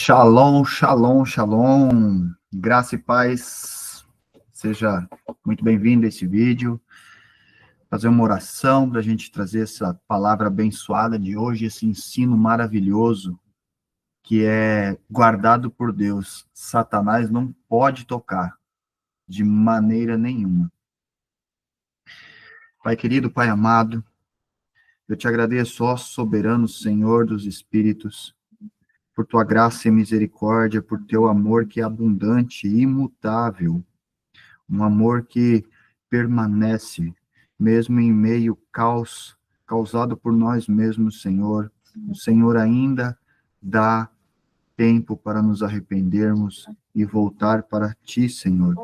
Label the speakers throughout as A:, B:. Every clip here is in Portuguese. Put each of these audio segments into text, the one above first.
A: Shalom, shalom, shalom. Graça e paz. Seja muito bem-vindo a esse vídeo. Fazer uma oração para a gente trazer essa palavra abençoada de hoje, esse ensino maravilhoso que é guardado por Deus. Satanás não pode tocar de maneira nenhuma. Pai querido, Pai amado, eu te agradeço, ó soberano Senhor dos Espíritos, por tua graça e misericórdia, por teu amor que é abundante e imutável, um amor que permanece, mesmo em meio ao caos causado por nós mesmos, Senhor. O Senhor ainda dá tempo para nos arrependermos e voltar para ti, Senhor.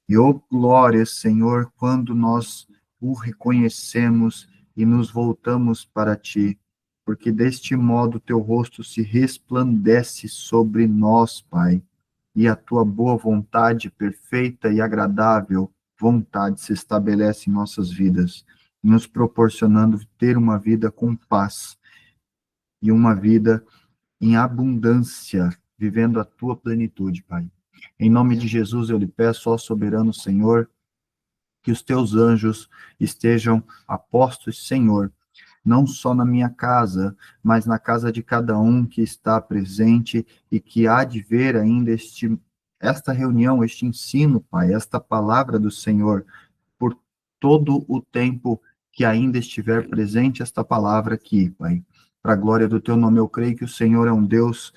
A: E, oh glória, Senhor, quando nós o reconhecemos e nos voltamos para ti, porque deste modo teu rosto se resplandece sobre nós, Pai, e a tua boa vontade, perfeita e agradável vontade, se estabelece em nossas vidas, nos proporcionando ter uma vida com paz e uma vida em abundância, vivendo a tua plenitude, Pai. Em nome de Jesus eu lhe peço, ó soberano Senhor, que os teus anjos estejam apostos, Senhor, não só na minha casa, mas na casa de cada um que está presente e que há de ver ainda esta reunião, este ensino, Pai, esta palavra do Senhor, por todo o tempo que ainda estiver presente esta palavra aqui, Pai. Para a glória do teu nome, eu creio que o Senhor é um Deus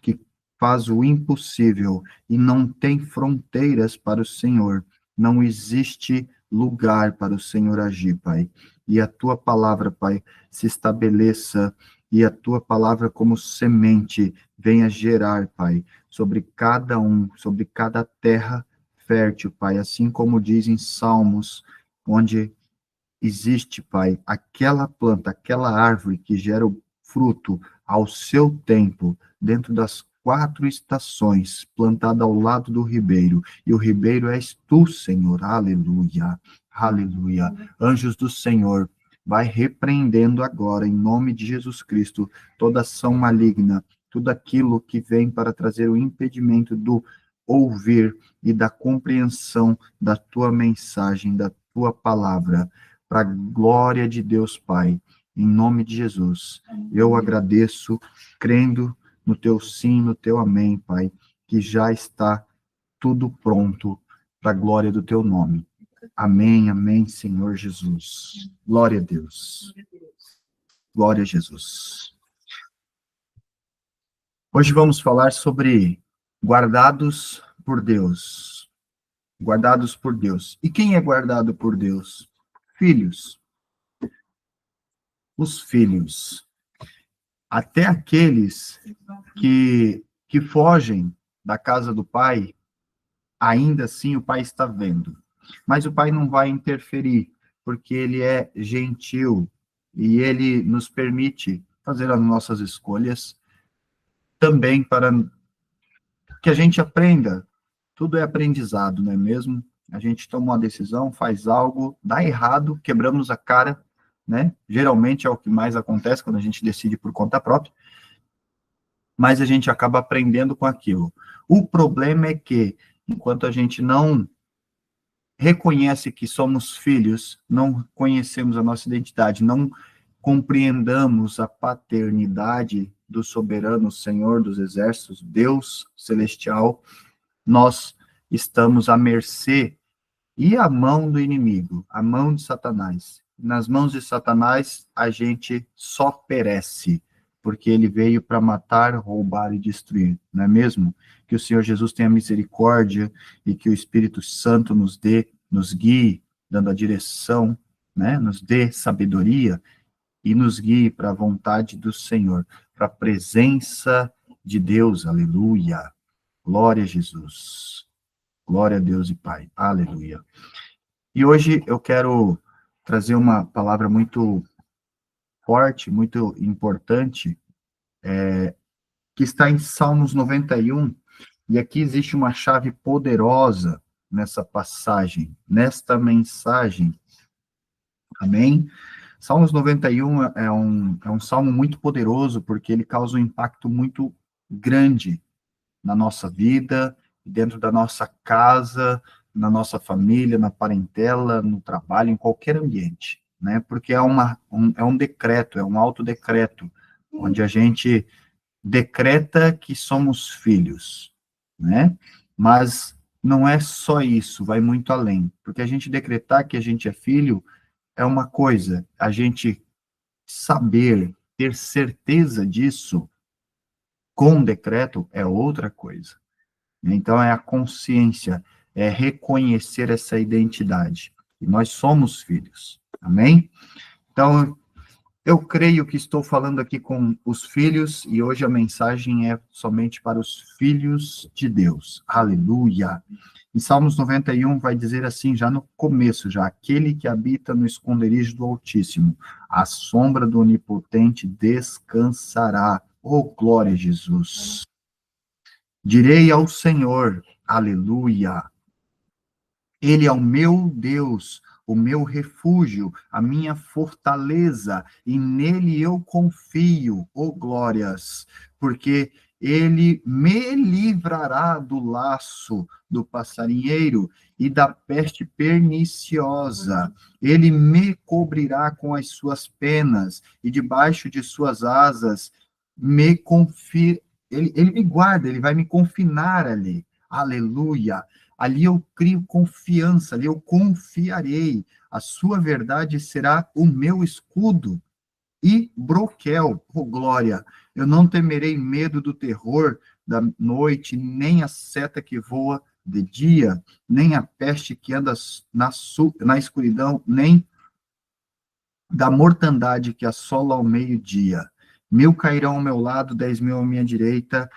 A: que faz o impossível e não tem fronteiras para o Senhor. Não existe lugar para o Senhor agir, Pai. E a tua palavra, Pai, se estabeleça e a tua palavra como semente venha gerar, Pai, sobre cada um, sobre cada terra fértil, Pai, assim como diz em Salmos, onde existe, Pai, aquela planta, aquela árvore que gera o fruto ao seu tempo, dentro das 4 estações, plantada ao lado do ribeiro, e o ribeiro és tu, Senhor, aleluia, aleluia. Anjos do Senhor, vai repreendendo agora, em nome de Jesus Cristo, toda ação maligna, tudo aquilo que vem para trazer o impedimento do ouvir e da compreensão da tua mensagem, da tua palavra, para a glória de Deus Pai, em nome de Jesus. Eu agradeço, crendo no teu sim, no teu amém, Pai, que já está tudo pronto para a glória do teu nome. Amém, amém, Senhor Jesus. Glória a Deus. Glória a Jesus. Hoje vamos falar sobre guardados por Deus. Guardados por Deus. E quem é guardado por Deus? Filhos. Os filhos. Até aqueles que fogem da casa do pai, ainda assim o pai está vendo. Mas o pai não vai interferir, porque ele é gentil e ele nos permite fazer as nossas escolhas também para que a gente aprenda. Tudo é aprendizado, não é mesmo? A gente toma uma decisão, faz algo, dá errado, quebramos a cara, né? Geralmente é o que mais acontece quando a gente decide por conta própria, mas a gente acaba aprendendo com aquilo. O problema é que, enquanto a gente não reconhece que somos filhos, não conhecemos a nossa identidade, não compreendamos a paternidade do soberano Senhor dos Exércitos, Deus celestial, nós estamos à mercê e à mão do inimigo, à mão de Satanás. Nas mãos de Satanás, a gente só perece, porque ele veio para matar, roubar e destruir, não é mesmo? Que o Senhor Jesus tenha misericórdia e que o Espírito Santo nos guie, dando a direção, né? Nos dê sabedoria e nos guie para a vontade do Senhor, para a presença de Deus, aleluia. Glória a Jesus. Glória a Deus e Pai, aleluia. E hoje eu quero trazer uma palavra muito forte, muito importante, que está em Salmos 91, e aqui existe uma chave poderosa nessa passagem, nesta mensagem. Amém? Salmos 91 é um salmo muito poderoso, porque ele causa um impacto muito grande na nossa vida, dentro da nossa casa, na nossa família, na parentela, no trabalho, em qualquer ambiente, né? Porque é um decreto, é um autodecreto, onde a gente decreta que somos filhos, né? Mas não é só isso, vai muito além, porque a gente decretar que a gente é filho é uma coisa, a gente saber, ter certeza disso com decreto é outra coisa. Então, é a consciência, é reconhecer essa identidade. E nós somos filhos. Amém? Então, eu creio que estou falando aqui com os filhos, e hoje a mensagem é somente para os filhos de Deus. Aleluia! Em Salmos 91 vai dizer assim, já no começo, já, aquele que habita no esconderijo do Altíssimo, a sombra do Onipotente descansará. Oh, glória a Jesus! Direi ao Senhor, aleluia, Ele é o meu Deus, o meu refúgio, a minha fortaleza, e nele eu confio, oh glórias, porque ele me livrará do laço do passarinheiro e da peste perniciosa. Ele me cobrirá com as suas penas, e debaixo de suas asas me confia. Ele me guarda, ele vai me confinar ali. Aleluia. Ali eu crio confiança, ali eu confiarei. A sua verdade será o meu escudo e broquel, oh glória. Eu não temerei medo do terror da noite, nem a seta que voa de dia, nem a peste que anda na escuridão, nem da mortandade que assola ao meio-dia. 1.000 cairão ao meu lado, 10.000 à minha direita,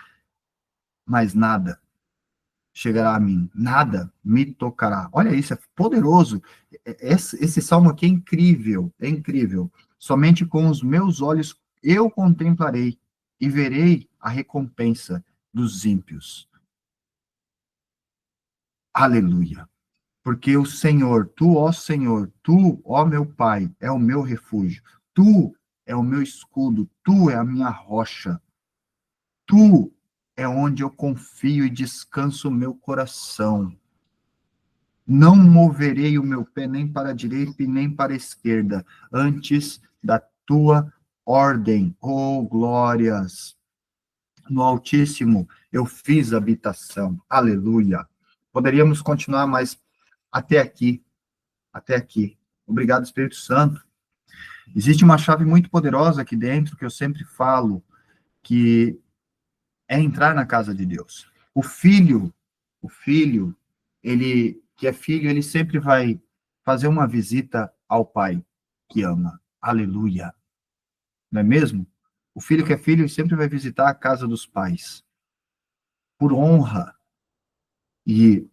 A: mas nada chegará a mim, nada me tocará. Olha isso, é poderoso. Esse salmo aqui é incrível, é incrível. Somente com os meus olhos eu contemplarei e verei a recompensa dos ímpios. Aleluia. Porque o Senhor, tu, ó meu Pai, é o meu refúgio. Tu é o meu escudo, tu é a minha rocha. Tu é onde eu confio e descanso o meu coração. Não moverei o meu pé nem para a direita e nem para a esquerda, antes da tua ordem, oh glórias. No Altíssimo eu fiz habitação, aleluia. Poderíamos continuar, mas até aqui, até aqui. Obrigado, Espírito Santo. Existe uma chave muito poderosa aqui dentro que eu sempre falo, que é entrar na casa de Deus. O filho, ele que é filho, ele sempre vai fazer uma visita ao pai que ama. Aleluia. Não é mesmo? O filho que é filho sempre vai visitar a casa dos pais por honra. E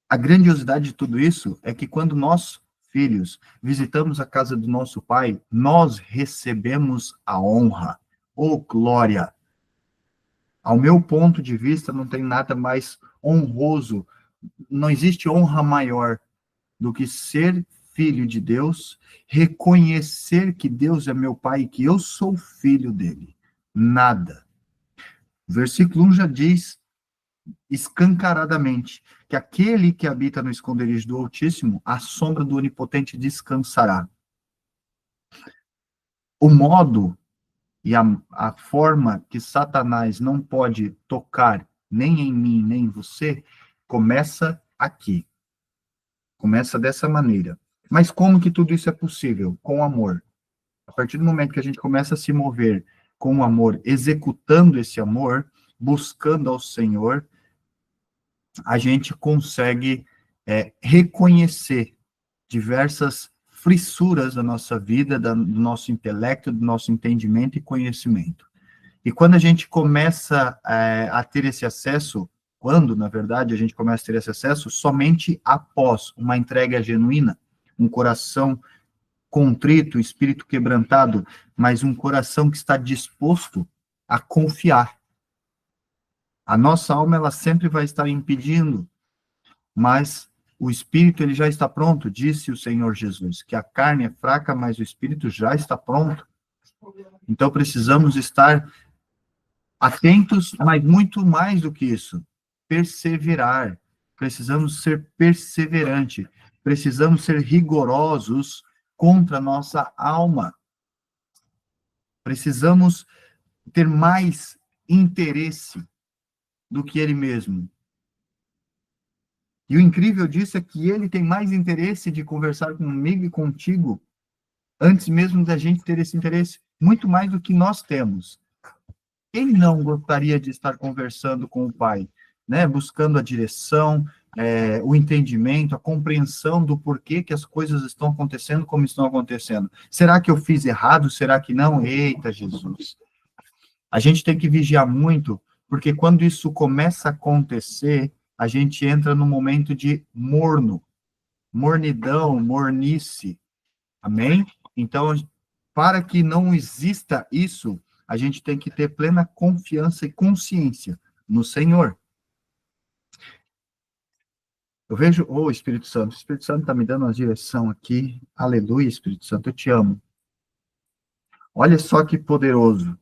A: a grandiosidade de tudo isso é que quando nós, filhos, visitamos a casa do nosso pai, nós recebemos a honra. Oh, glória! Ao meu ponto de vista, não tem nada mais honroso, não existe honra maior do que ser filho de Deus, reconhecer que Deus é meu pai e que eu sou filho dele. Nada. O versículo 1 já diz escancaradamente que aquele que habita no esconderijo do Altíssimo, a sombra do Onipotente descansará. O modo e a forma que Satanás não pode tocar nem em mim, nem em você, começa aqui. Começa dessa maneira. Mas como que tudo isso é possível? Com amor. A partir do momento que a gente começa a se mover com o amor, executando esse amor, buscando ao Senhor, a gente consegue reconhecer diversas fissuras da nossa vida, do nosso intelecto, do nosso entendimento e conhecimento. E quando a gente começa a ter esse acesso, quando, na verdade, a gente começa a ter esse acesso, somente após uma entrega genuína, um coração contrito, espírito quebrantado, mas um coração que está disposto a confiar. A nossa alma, ela sempre vai estar impedindo, mas o espírito, ele já está pronto, disse o Senhor Jesus, que a carne é fraca, mas o espírito já está pronto. Então, precisamos estar Atentos, mas muito mais do que isso, perseverar. Precisamos ser perseverante. Precisamos ser rigorosos contra a nossa alma. Precisamos ter mais interesse do que ele mesmo. E o incrível disso é que ele tem mais interesse de conversar comigo e contigo antes mesmo da gente ter esse interesse, muito mais do que nós temos. Quem não gostaria de estar conversando com o Pai, né? Buscando a direção, o entendimento, a compreensão do porquê que as coisas estão acontecendo como estão acontecendo. Será que eu fiz errado? Será que não? Eita, Jesus! A gente tem que vigiar muito, porque quando isso começa a acontecer, a gente entra num momento de mornidão, mornice. Amém? Então, para que não exista isso, a gente tem que ter plena confiança e consciência no Senhor. Eu vejo, Espírito Santo, o Espírito Santo está me dando uma direção aqui. Aleluia, Espírito Santo, eu te amo. Olha só que poderoso.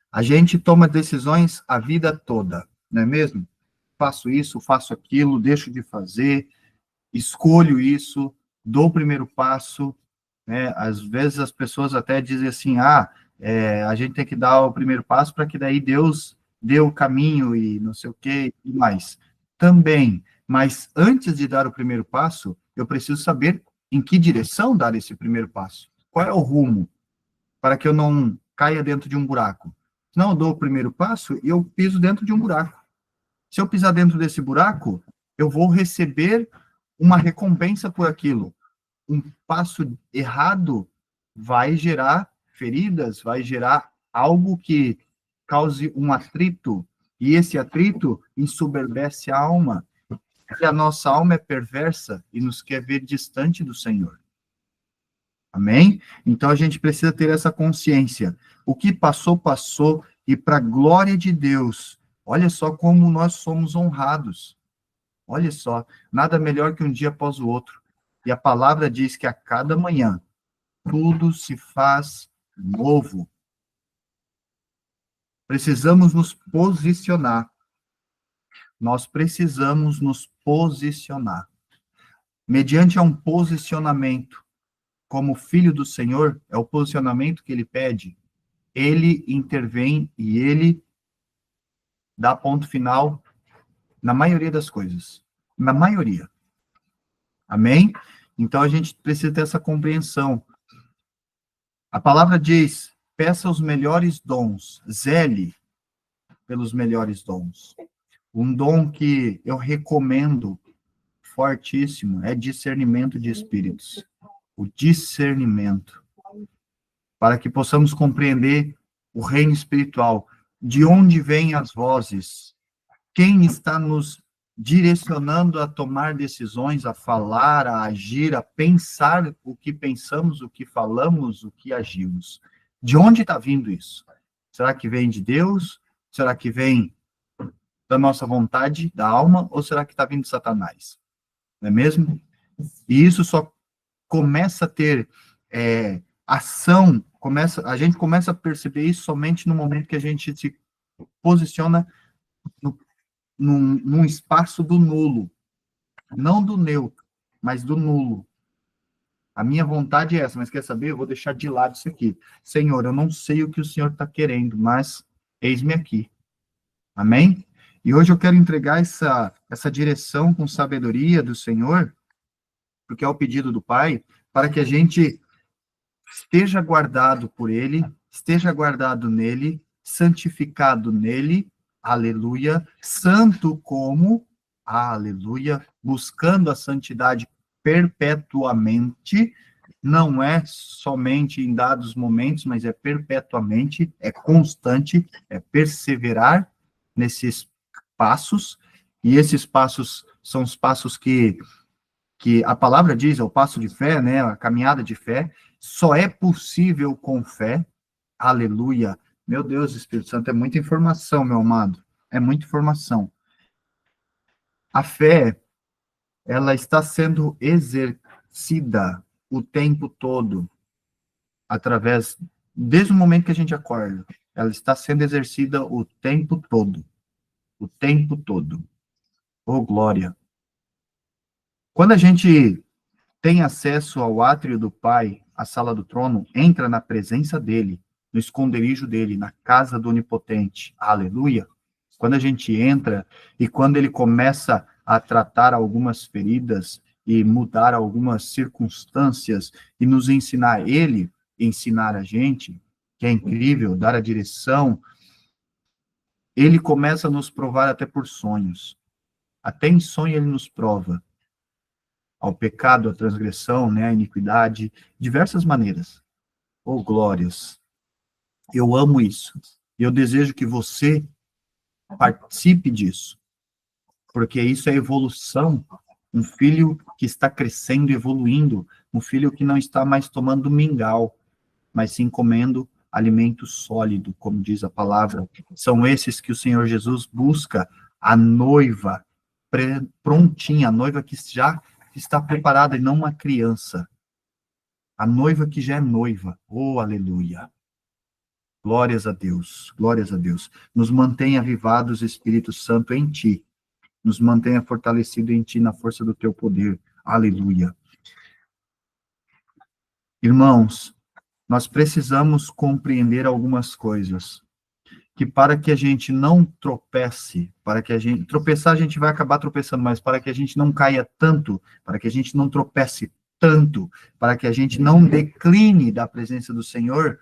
A: A gente toma decisões a vida toda, não é mesmo? Faço isso, faço aquilo, deixo de fazer, escolho isso, dou o primeiro passo, né? Às vezes as pessoas até dizem assim, a gente tem que dar o primeiro passo para que daí Deus dê o caminho e não sei o que e mais. Também, mas antes de dar o primeiro passo, eu preciso saber em que direção dar esse primeiro passo. Qual é o rumo? Para que eu não caia dentro de um buraco. Não, eu dou o primeiro passo e eu piso dentro de um buraco. Se eu pisar dentro desse buraco, eu vou receber uma recompensa por aquilo. Um passo errado vai gerar feridas, vai gerar algo que cause um atrito, e esse atrito ensoberbece a alma, e a nossa alma é perversa e nos quer ver distante do Senhor. Amém? Então a gente precisa ter essa consciência. O que passou, passou, e para a glória de Deus, olha só como nós somos honrados. Olha só, nada melhor que um dia após o outro. E a palavra diz que a cada manhã tudo se faz novo. Precisamos nos posicionar. Nós precisamos nos posicionar. Mediante a um posicionamento, como filho do Senhor, é o posicionamento que ele pede. Ele intervém e ele dá ponto final na maioria das coisas. Na maioria. Amém? Então a gente precisa ter essa compreensão. A palavra diz: peça os melhores dons, zele pelos melhores dons. Um dom que eu recomendo fortíssimo é discernimento de espíritos. O discernimento. Para que possamos compreender o reino espiritual. De onde vêm as vozes? Quem está nos direcionando a tomar decisões, a falar, a agir, a pensar o que pensamos, o que falamos, o que agimos? De onde está vindo isso? Será que vem de Deus? Será que vem da nossa vontade, da alma? Ou será que está vindo de Satanás? Não é mesmo? E isso só começa a ter ação, a gente começa a perceber isso somente no momento que a gente se posiciona num espaço do nulo, não do neutro, mas do nulo. A minha vontade é essa, mas quer saber? Eu vou deixar de lado isso aqui. Senhor, eu não sei o que o Senhor está querendo, mas eis-me aqui. Amém? E hoje eu quero entregar essa direção com sabedoria do Senhor, porque é o pedido do Pai, para que a gente esteja guardado por Ele, esteja guardado nele, santificado nele, aleluia, santo como, aleluia, buscando a santidade perpetuamente, não é somente em dados momentos, mas é perpetuamente, é constante, é perseverar nesses passos, e esses passos são os passos que a palavra diz, é o passo de fé, né, a caminhada de fé, só é possível com fé, aleluia. Meu Deus, Espírito Santo, é muita informação, meu amado, é muita informação. A fé, ela está sendo exercida o tempo todo, desde o momento que a gente acorda. ela está sendo exercida o tempo todo. O tempo todo. Oh, glória! Quando a gente tem acesso ao átrio do Pai, à sala do trono, entra na presença dele, no esconderijo dele, na casa do Onipotente. Aleluia! Quando a gente entra e quando ele começa a tratar algumas feridas e mudar algumas circunstâncias e nos ensinar, ele ensinar a gente, que é incrível, dar a direção, ele começa a nos provar até por sonhos. Até em sonho ele nos prova ao pecado, à transgressão, né, à iniquidade, diversas maneiras. Oh, glórias! Eu amo isso. E eu desejo que você participe disso, porque isso é evolução. Um filho que está crescendo, evoluindo, um filho que não está mais tomando mingau, mas sim comendo alimento sólido, como diz a palavra. São esses que o Senhor Jesus busca, a noiva prontinha, a noiva que já está preparada e não uma criança. A noiva que já é noiva. Oh, aleluia. Glórias a Deus, glórias a Deus. Nos mantenha avivados, Espírito Santo, em ti. Nos mantenha fortalecido em ti, na força do teu poder. Aleluia. Irmãos, nós precisamos compreender algumas coisas. Que para que a gente não tropece, para que a gente tropeçar, a gente vai acabar tropeçando, mas para que a gente não caia tanto, para que a gente não tropece tanto, para que a gente não decline da presença do Senhor,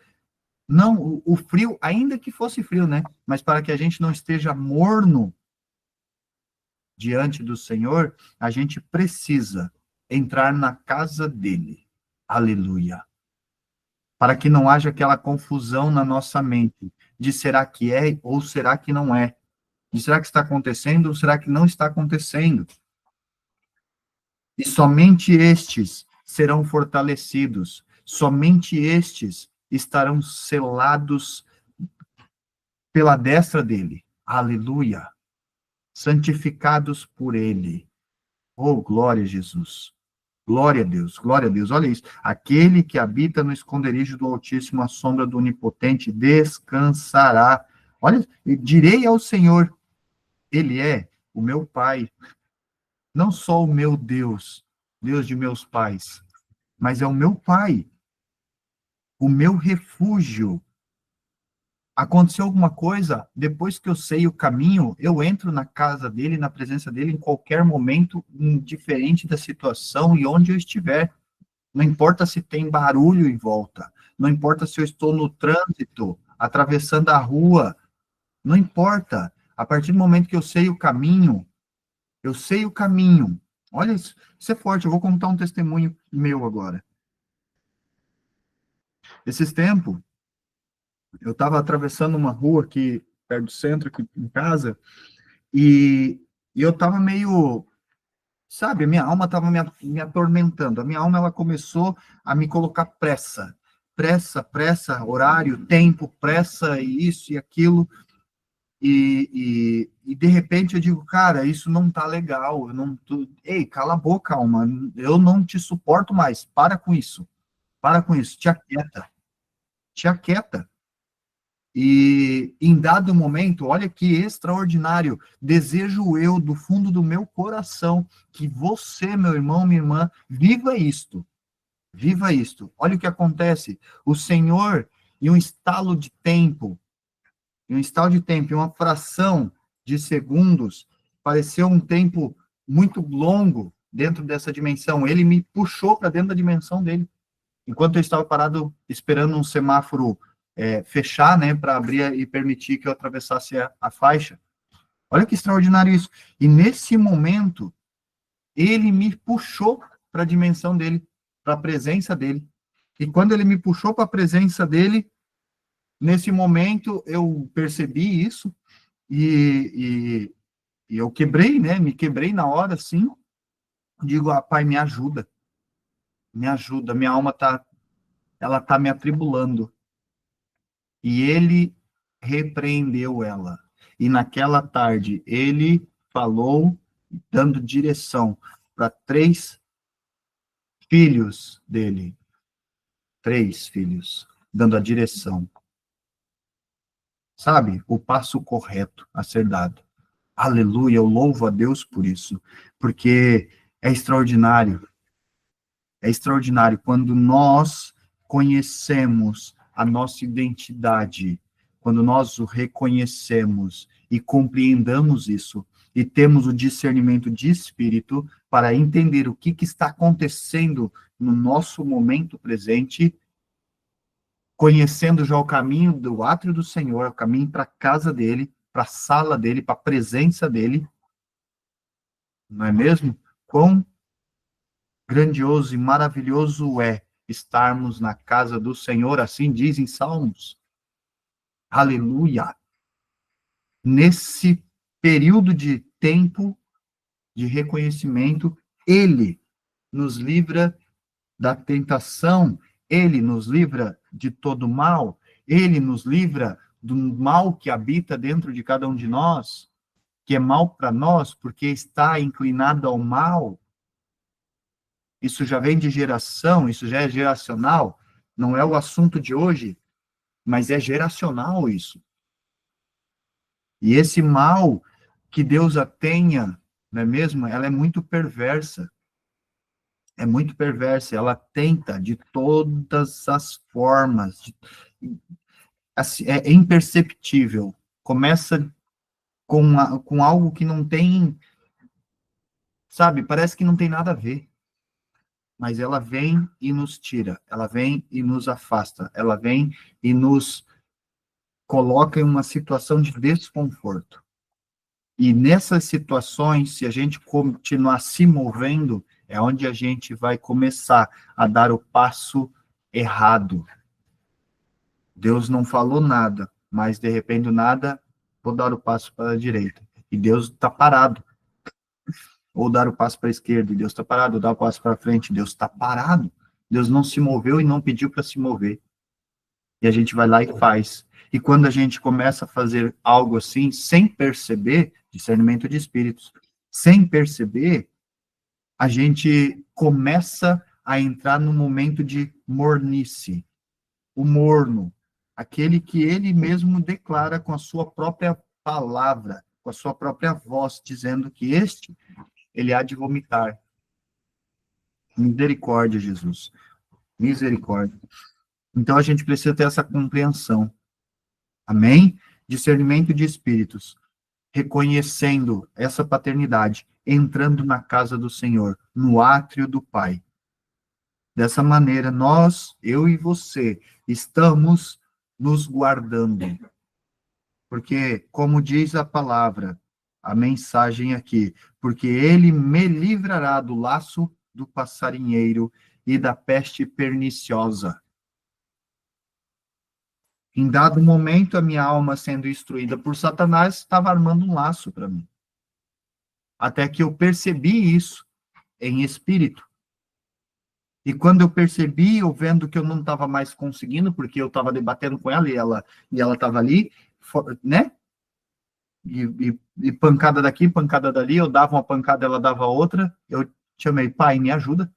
A: não o frio, ainda que fosse frio, né? Mas para que a gente não esteja morno diante do Senhor, a gente precisa entrar na casa dele. Aleluia. Para que não haja aquela confusão na nossa mente de será que é ou será que não é? De será que está acontecendo ou será que não está acontecendo? E somente estes serão fortalecidos, somente estes estarão selados pela destra dele. Aleluia. Santificados por ele. Oh, glória a Jesus. Glória a Deus, glória a Deus. Olha isso. Aquele que habita no esconderijo do Altíssimo, à sombra do Onipotente, descansará. Olha, direi ao Senhor, ele é o meu Pai, não só o meu Deus, Deus de meus pais, mas é o meu Pai, o meu refúgio. Aconteceu alguma coisa, depois que eu sei o caminho, eu entro na casa dele, na presença dele, em qualquer momento, indiferente da situação e onde eu estiver. Não importa se tem barulho em volta, não importa se eu estou no trânsito, atravessando a rua, não importa. A partir do momento que eu sei o caminho, eu sei o caminho. Olha isso é forte. Eu vou contar um testemunho meu agora. Esses tempos, eu estava atravessando uma rua aqui perto do centro, aqui em casa, e eu estava meio, sabe, a minha alma estava me atormentando. A minha alma ela começou a me colocar pressa, pressa, pressa, horário, tempo, pressa, e isso e aquilo. E de repente eu digo, cara, isso não tá legal. Eu não tô... Ei, cala a boca, alma. Eu não te suporto mais. Para com isso. Para com isso. Te aquieta. Te aquieta. E em dado momento, olha que extraordinário, desejo eu do fundo do meu coração que você, meu irmão, minha irmã, viva isto. Viva isto. Olha o que acontece. O Senhor, em um estalo de tempo, em uma fração de segundos, pareceu um tempo muito longo dentro dessa dimensão. Ele me puxou para dentro da dimensão dele. Enquanto eu estava parado esperando um semáforo fechar, né, para abrir e permitir que eu atravessasse a faixa. Olha que extraordinário isso. E nesse momento, ele me puxou para a dimensão dele, para a presença dele. E quando ele me puxou para a presença dele, nesse momento eu percebi isso e, e eu quebrei, né? Me quebrei na hora, assim. Digo, Pai, me ajuda. Minha alma ela tá me atribulando. E ele repreendeu ela. E naquela tarde, ele falou, dando direção para três filhos dele. Três filhos, dando a direção. sabe? O passo correto a ser dado. Aleluia, eu louvo a Deus por isso, porque é extraordinário. É extraordinário quando nós conhecemos a nossa identidade, quando nós o reconhecemos e compreendamos isso, e temos o discernimento de espírito para entender o que está acontecendo no nosso momento presente, conhecendo já o caminho do átrio do Senhor, o caminho para a casa dele, para a sala dele, para a presença dele, não é mesmo? Quão grandioso e maravilhoso é estarmos na casa do Senhor, assim dizem Salmos. Aleluia! Nesse período de tempo de reconhecimento, Ele nos livra da tentação, Ele nos livra de todo mal, Ele nos livra do mal que habita dentro de cada um de nós, que é mal para nós, porque está inclinado ao mal. Isso já vem de geração, isso já é geracional, não é o assunto de hoje, mas é geracional isso. E esse mal que Deus a tenha, não é mesmo? Ela é muito perversa. É muito perversa, ela tenta de todas as formas, assim, é imperceptível. Começa com algo que não tem, sabe, parece que não tem nada a ver. Mas ela vem e nos tira, ela vem e nos afasta, ela vem e nos coloca em uma situação de desconforto. E nessas situações, se a gente continuar se movendo, é onde a gente vai começar a dar o passo errado. Deus não falou nada, mas de repente do nada, vou dar o passo para a direita. E Deus está parado. Ou dar o passo para a esquerda, e Deus está parado. Ou dar o passo para frente, Deus está parado. Deus não se moveu e não pediu para se mover. E a gente vai lá e faz. E quando a gente começa a fazer algo assim, sem perceber, discernimento de espíritos, sem perceber, a gente começa a entrar no momento de mornice, o morno, aquele que ele mesmo declara com a sua própria palavra, com a sua própria voz, dizendo que ele há de vomitar. Misericórdia, Jesus. Misericórdia. Então a gente precisa ter essa compreensão. Amém? Discernimento de espíritos, reconhecendo essa paternidade, entrando na casa do Senhor, no átrio do Pai. Dessa maneira, nós, eu e você, estamos nos guardando. Porque, como diz a palavra, a mensagem aqui, porque ele me livrará do laço do passarinheiro e da peste perniciosa. Em dado momento, a minha alma sendo instruída por Satanás estava armando um laço para mim. Até que eu percebi isso em espírito. E quando eu percebi, eu vendo que eu não estava mais conseguindo, porque eu estava debatendo com ela e ela estava ali, né? E pancada daqui, pancada dali, eu dava uma pancada, ela dava outra. Eu chamei, pai, me ajuda.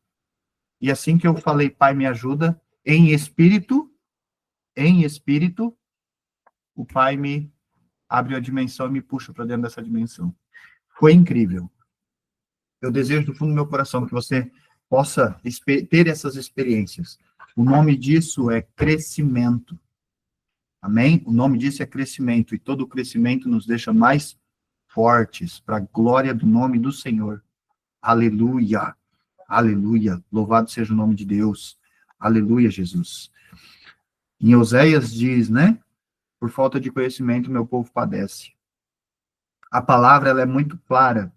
A: E assim que eu falei, pai, me ajuda, em espírito, o pai me abre a dimensão e me puxa para dentro dessa dimensão. Foi incrível. Eu desejo do fundo do meu coração que você possa ter essas experiências. O nome disso é crescimento. Amém? O nome disso é crescimento, e todo crescimento nos deixa mais fortes para a glória do nome do Senhor. Aleluia. Aleluia. Louvado seja o nome de Deus. Aleluia, Jesus. Em Oséias diz, né? Por falta de conhecimento, meu povo padece. A palavra ela é muito clara.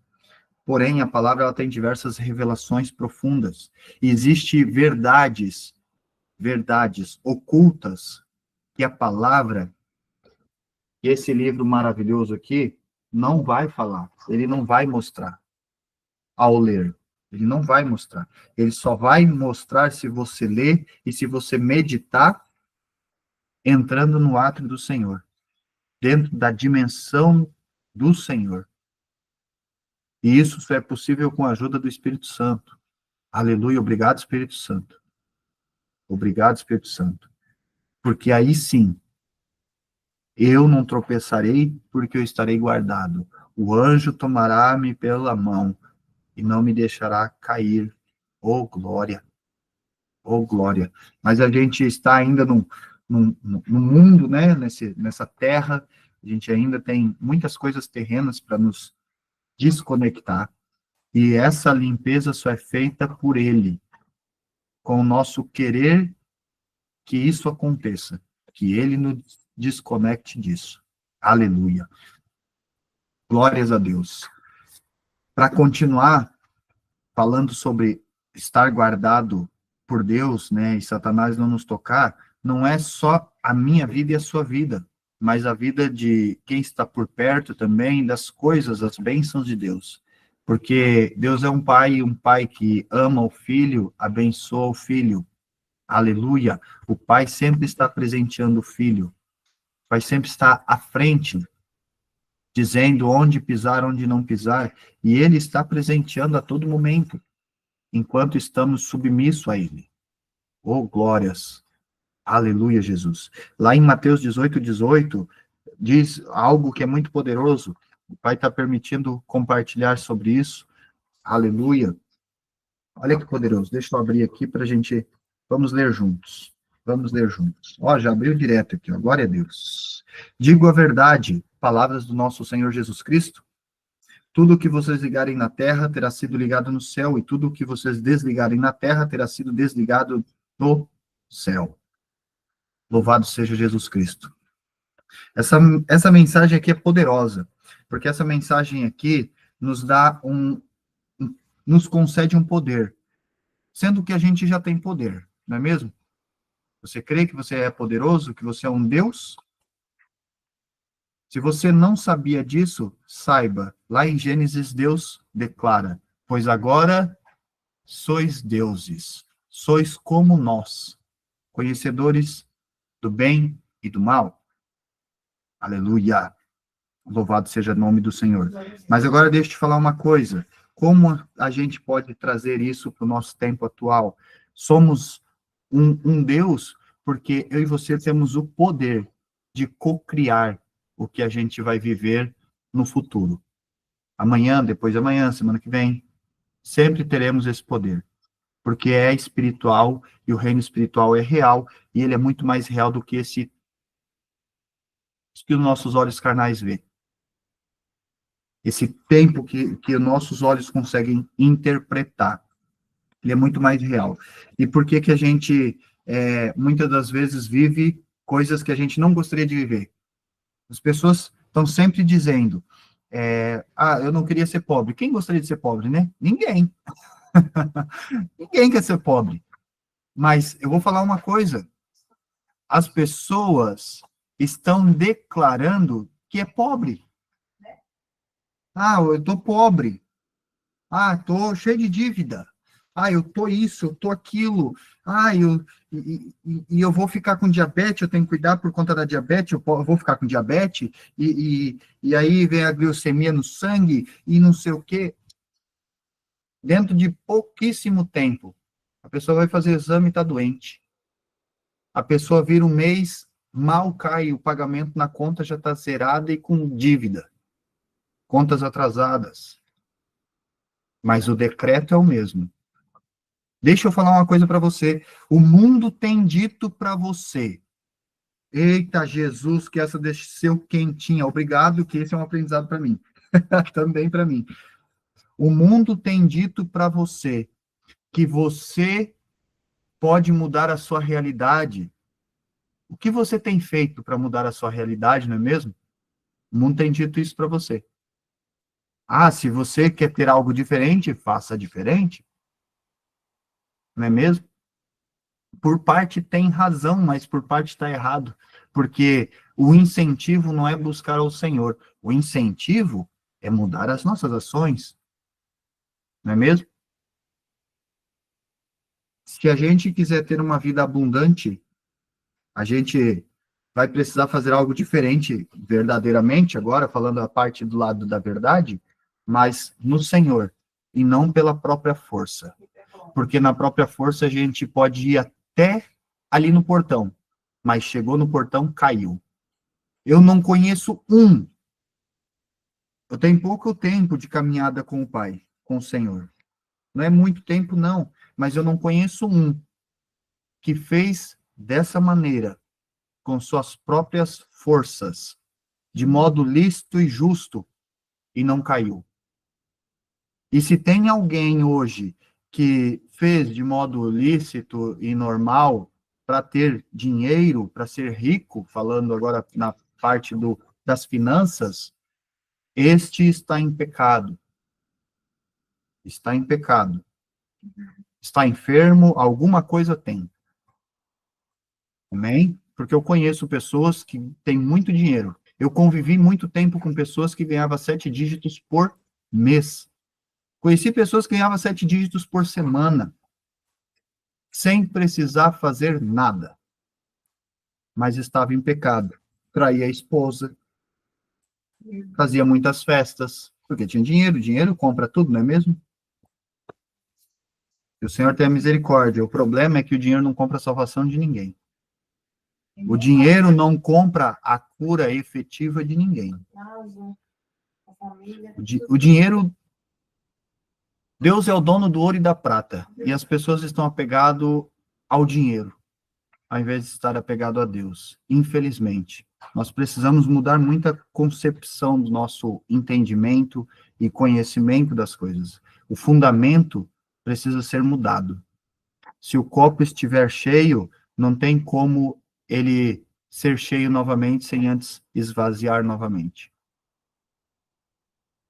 A: Porém, a palavra ela tem diversas revelações profundas. E existem verdades ocultas que a palavra, que esse livro maravilhoso aqui, não vai falar. Ele não vai mostrar ao ler. Ele não vai mostrar. Ele só vai mostrar se você ler e se você meditar entrando no átrio do Senhor, dentro da dimensão do Senhor. E isso só é possível com a ajuda do Espírito Santo. Aleluia, obrigado, Espírito Santo. Obrigado, Espírito Santo. Porque aí sim, Eu não tropeçarei, porque eu estarei guardado. O anjo tomará-me pela mão e não me deixará cair. Oh, glória! Oh, glória! Mas a gente está ainda no mundo, né? Nessa terra, a gente ainda tem muitas coisas terrenas para nos desconectar. E essa limpeza só é feita por Ele, com o nosso querer que isso aconteça, que Ele nos desconecte disso. Aleluia. Glórias a Deus. Para continuar falando sobre estar guardado por Deus, né, e Satanás não nos tocar, não é só a minha vida e a sua vida, mas a vida de quem está por perto também, das coisas, as bênçãos de Deus. Porque Deus é um pai que ama o filho, abençoa o filho. Aleluia. O pai sempre está presenteando o filho. O pai sempre está à frente, dizendo onde pisar, onde não pisar, e ele está presenteando a todo momento, enquanto estamos submissos a ele. Oh, glórias! Aleluia, Jesus. Lá em Mateus 18, diz algo que é muito poderoso. O Pai está permitindo compartilhar sobre isso. Aleluia. Olha que poderoso. Deixa eu abrir aqui para a gente. Vamos ler juntos. Vamos ler juntos. Ó, já abriu direto aqui, ó. Glória a Deus. Digo a verdade, palavras do nosso Senhor Jesus Cristo. Tudo o que vocês ligarem na terra terá sido ligado no céu, e tudo o que vocês desligarem na terra terá sido desligado no céu. Louvado seja Jesus Cristo. Essa mensagem aqui é poderosa, porque essa mensagem aqui nos dá nos concede um poder, sendo que a gente já tem poder, não é mesmo? Você crê que você é poderoso, que você é um Deus? Se você não sabia disso, saiba, lá em Gênesis Deus declara: pois agora sois deuses, sois como nós, conhecedores do bem e do mal. Aleluia! Louvado seja o nome do Senhor. Mas agora deixa eu te falar uma coisa. Como a gente pode trazer isso para o nosso tempo atual? Somos um Deus porque eu e você temos o poder de co-criar o que a gente vai viver no futuro. Amanhã, depois de amanhã, semana que vem, sempre teremos esse poder. Porque é espiritual e o reino espiritual é real e ele é muito mais real do que esse que os nossos olhos carnais vê. Esse tempo que nossos olhos conseguem interpretar. Ele é muito mais real. E por que a gente, muitas das vezes, vive coisas que a gente não gostaria de viver? As pessoas estão sempre dizendo, eu não queria ser pobre. Quem gostaria de ser pobre, né? Ninguém. Ninguém quer ser pobre. Mas eu vou falar uma coisa. As pessoas estão declarando que é pobre. Ah, eu tô pobre. Ah, tô cheio de dívida. Ah, eu tô isso, eu tô aquilo. Ah, eu vou ficar com diabetes, eu tenho que cuidar por conta da diabetes, eu vou ficar com diabetes, e aí vem a glicemia no sangue, e não sei o quê. Dentro de pouquíssimo tempo, a pessoa vai fazer exame e está doente. A pessoa vira um mês, mal cai o pagamento na conta, já está zerada e com dívida. Contas atrasadas. Mas o decreto é o mesmo. Deixa eu falar uma coisa para você. O mundo tem dito para você. Eita, Jesus, que essa desceu quentinha. Obrigado, que esse é um aprendizado para mim. Também para mim. O mundo tem dito para você que você pode mudar a sua realidade. O que você tem feito para mudar a sua realidade, não é mesmo? O mundo tem dito isso para você. Ah, se você quer ter algo diferente, faça diferente. Não é mesmo? Por parte tem razão, mas por parte está errado. Porque o incentivo não é buscar ao Senhor. O incentivo é mudar as nossas ações. Não é mesmo? Se a gente quiser ter uma vida abundante, a gente vai precisar fazer algo diferente, verdadeiramente, agora, falando a parte do lado da verdade, mas no Senhor, e não pela própria força. Porque na própria força a gente pode ir até ali no portão, mas chegou no portão, caiu. Eu não conheço um. Eu tenho pouco tempo de caminhada com o Pai, com o Senhor. Não é muito tempo, não, mas eu não conheço um que fez dessa maneira, com suas próprias forças, de modo lícito e justo, e não caiu. E se tem alguém hoje que fez de modo lícito e normal para ter dinheiro, para ser rico, falando agora na parte das finanças, este está em pecado. Está em pecado. Está enfermo, alguma coisa tem. Amém? Porque eu conheço pessoas que têm muito dinheiro. Eu convivi muito tempo com pessoas que ganhavam 7 dígitos por mês. Conheci pessoas que ganhavam 7 dígitos por semana, sem precisar fazer nada. Mas estava em pecado. Traía a esposa, fazia muitas festas, porque tinha dinheiro, dinheiro compra tudo, não é mesmo? E o Senhor tem a misericórdia. O problema é que o dinheiro não compra a salvação de ninguém. O dinheiro não compra a cura efetiva de ninguém. O dinheiro, Deus é o dono do ouro e da prata, e as pessoas estão apegadas ao dinheiro, ao invés de estar apegado a Deus. Infelizmente, nós precisamos mudar muita concepção do nosso entendimento e conhecimento das coisas. O fundamento precisa ser mudado. Se o copo estiver cheio, não tem como ele ser cheio novamente sem antes esvaziar novamente.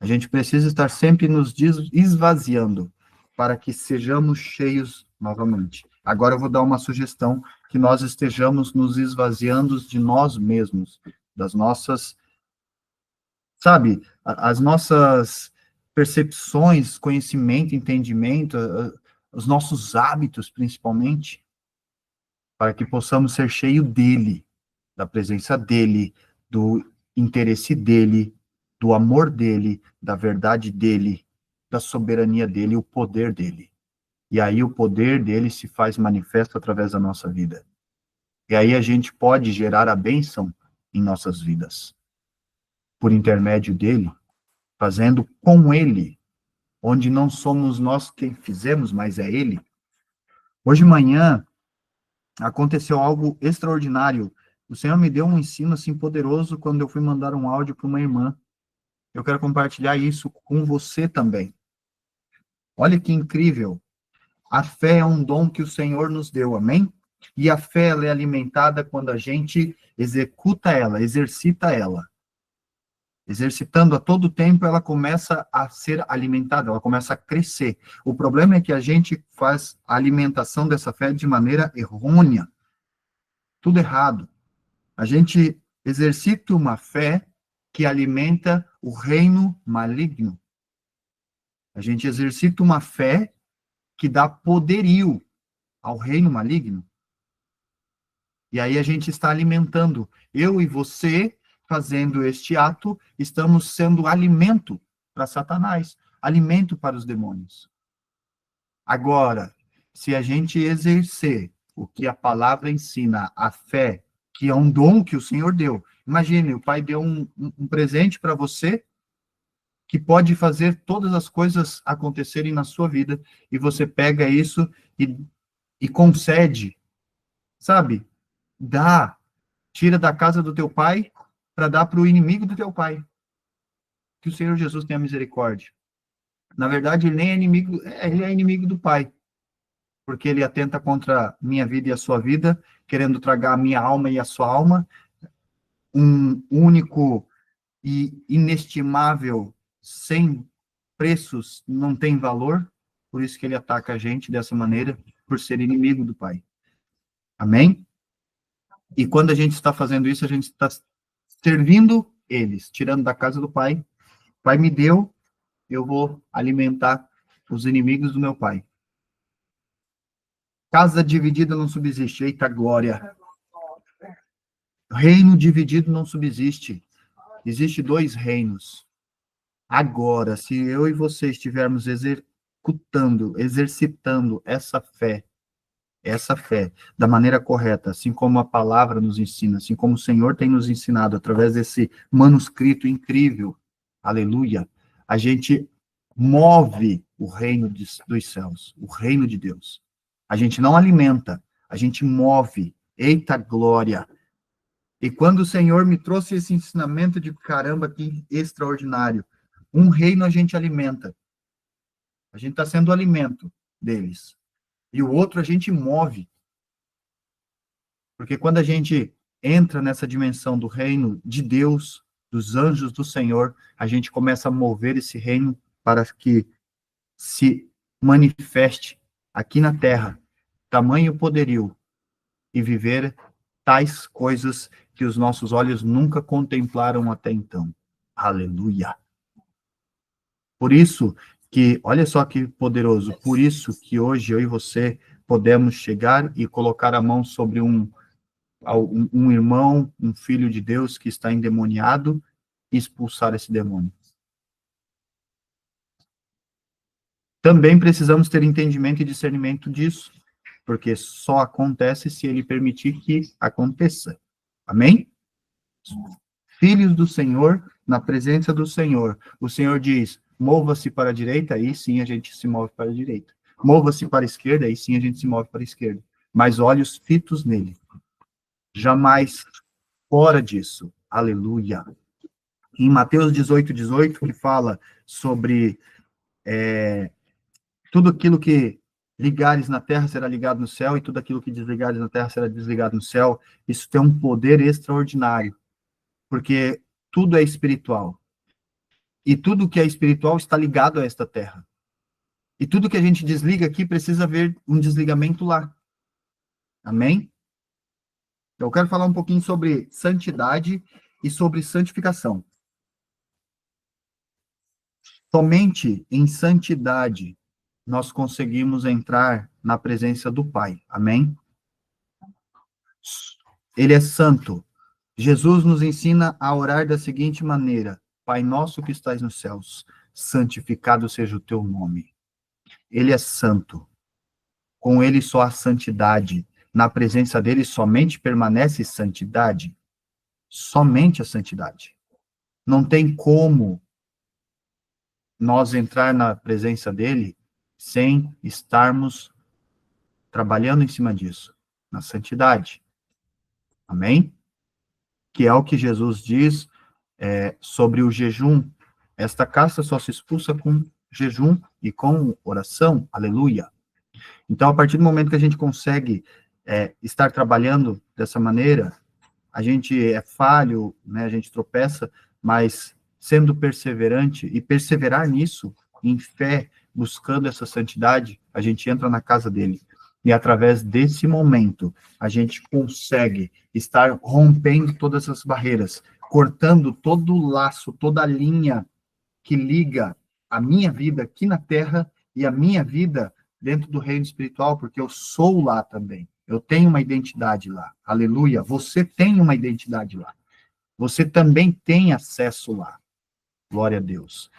A: A gente precisa estar sempre nos esvaziando para que sejamos cheios novamente. Agora eu vou dar uma sugestão que nós estejamos nos esvaziando de nós mesmos, das nossas, sabe, as nossas percepções, conhecimento, entendimento, os nossos hábitos, principalmente, para que possamos ser cheios dele, da presença dele, do interesse dele, do amor dele, da verdade dele, da soberania dele, o poder dele. E aí o poder dele se faz manifesto através da nossa vida. E aí a gente pode gerar a bênção em nossas vidas, por intermédio dele, fazendo com ele, onde não somos nós quem fizemos, mas é ele. Hoje de manhã aconteceu algo extraordinário. O Senhor me deu um ensino assim poderoso quando eu fui mandar um áudio para uma irmã. Eu quero compartilhar isso com você também. Olha que incrível. A fé é um dom que o Senhor nos deu, amém? E a fé ela é alimentada quando a gente executa ela, exercita ela. Exercitando a todo tempo, ela começa a ser alimentada, ela começa a crescer. O problema é que a gente faz a alimentação dessa fé de maneira errônea. Tudo errado. A gente exercita uma fé que alimenta o reino maligno. A gente exercita uma fé que dá poderio ao reino maligno. E aí a gente está alimentando. Eu e você, fazendo este ato, estamos sendo alimento para Satanás, alimento para os demônios. Agora, se a gente exercer o que a palavra ensina, a fé, que é um dom que o Senhor deu. Imagine, o Pai deu um presente para você que pode fazer todas as coisas acontecerem na sua vida, e você pega isso e concede, sabe? Dá, tira da casa do teu pai para dar para o inimigo do teu pai. Que o Senhor Jesus tenha misericórdia. Na verdade, ele nem é inimigo, ele é inimigo do pai, porque ele atenta contra minha vida e a sua vida, querendo tragar a minha alma e a sua alma, um único e inestimável, sem preços, não tem valor, por isso que ele ataca a gente dessa maneira, por ser inimigo do Pai. Amém? E quando a gente está fazendo isso, a gente está servindo eles, tirando da casa do Pai. O Pai me deu, eu vou alimentar os inimigos do meu Pai. Casa dividida não subsiste. Eita glória! Reino dividido não subsiste. Existe 2 reinos. Agora, se eu e você estivermos exercitando essa fé, essa fé da maneira correta, assim como a palavra nos ensina, assim como o Senhor tem nos ensinado através desse manuscrito incrível, aleluia, a gente move o reino dos céus, o reino de Deus. A gente não alimenta, a gente move. Eita glória! E quando o Senhor me trouxe esse ensinamento de caramba, que extraordinário. Um reino a gente alimenta. A gente está sendo alimento deles. E o outro a gente move. Porque quando a gente entra nessa dimensão do reino de Deus, dos anjos do Senhor, a gente começa a mover esse reino para que se manifeste aqui na terra, tamanho poderio, e viver tais coisas que os nossos olhos nunca contemplaram até então. Aleluia. Por isso que, olha só que poderoso, por isso que hoje eu e você podemos chegar e colocar a mão sobre um irmão, um filho de Deus que está endemoniado e expulsar esse demônio. Também precisamos ter entendimento e discernimento disso, porque só acontece se ele permitir que aconteça. Amém? Filhos do Senhor, na presença do Senhor. O Senhor diz, mova-se para a direita, aí sim a gente se move para a direita. Mova-se para a esquerda, aí sim a gente se move para a esquerda. Mas olhos fitos nele. Jamais fora disso. Aleluia. Em Mateus 18, que fala sobre tudo aquilo que ligares na terra será ligado no céu, e tudo aquilo que desligares na terra será desligado no céu. Isso tem um poder extraordinário, porque tudo é espiritual. E tudo que é espiritual está ligado a esta terra. E tudo que a gente desliga aqui precisa haver um desligamento lá. Amém? Eu quero falar um pouquinho sobre santidade e sobre santificação. Somente em santidade nós conseguimos entrar na presença do Pai. Amém? Ele é santo. Jesus nos ensina a orar da seguinte maneira: Pai nosso que estais nos céus, santificado seja o teu nome. Ele é santo. Com ele só há santidade. Na presença dele somente permanece santidade. Somente a santidade. Não tem como nós entrar na presença dele sem estarmos trabalhando em cima disso, na santidade. Amém? Que é o que Jesus diz sobre o jejum. Esta caça só se expulsa com jejum e com oração. Aleluia. Então, a partir do momento que a gente consegue estar trabalhando dessa maneira, a gente é falho, né? A gente tropeça, mas sendo perseverante e perseverar nisso, em fé, buscando essa santidade, a gente entra na casa dele. E através desse momento, a gente consegue estar rompendo todas as barreiras, cortando todo o laço, toda a linha que liga a minha vida aqui na terra e a minha vida dentro do reino espiritual, porque eu sou lá também. Eu tenho uma identidade lá. Aleluia. Você tem uma identidade lá. Você também tem acesso lá. Glória a Deus.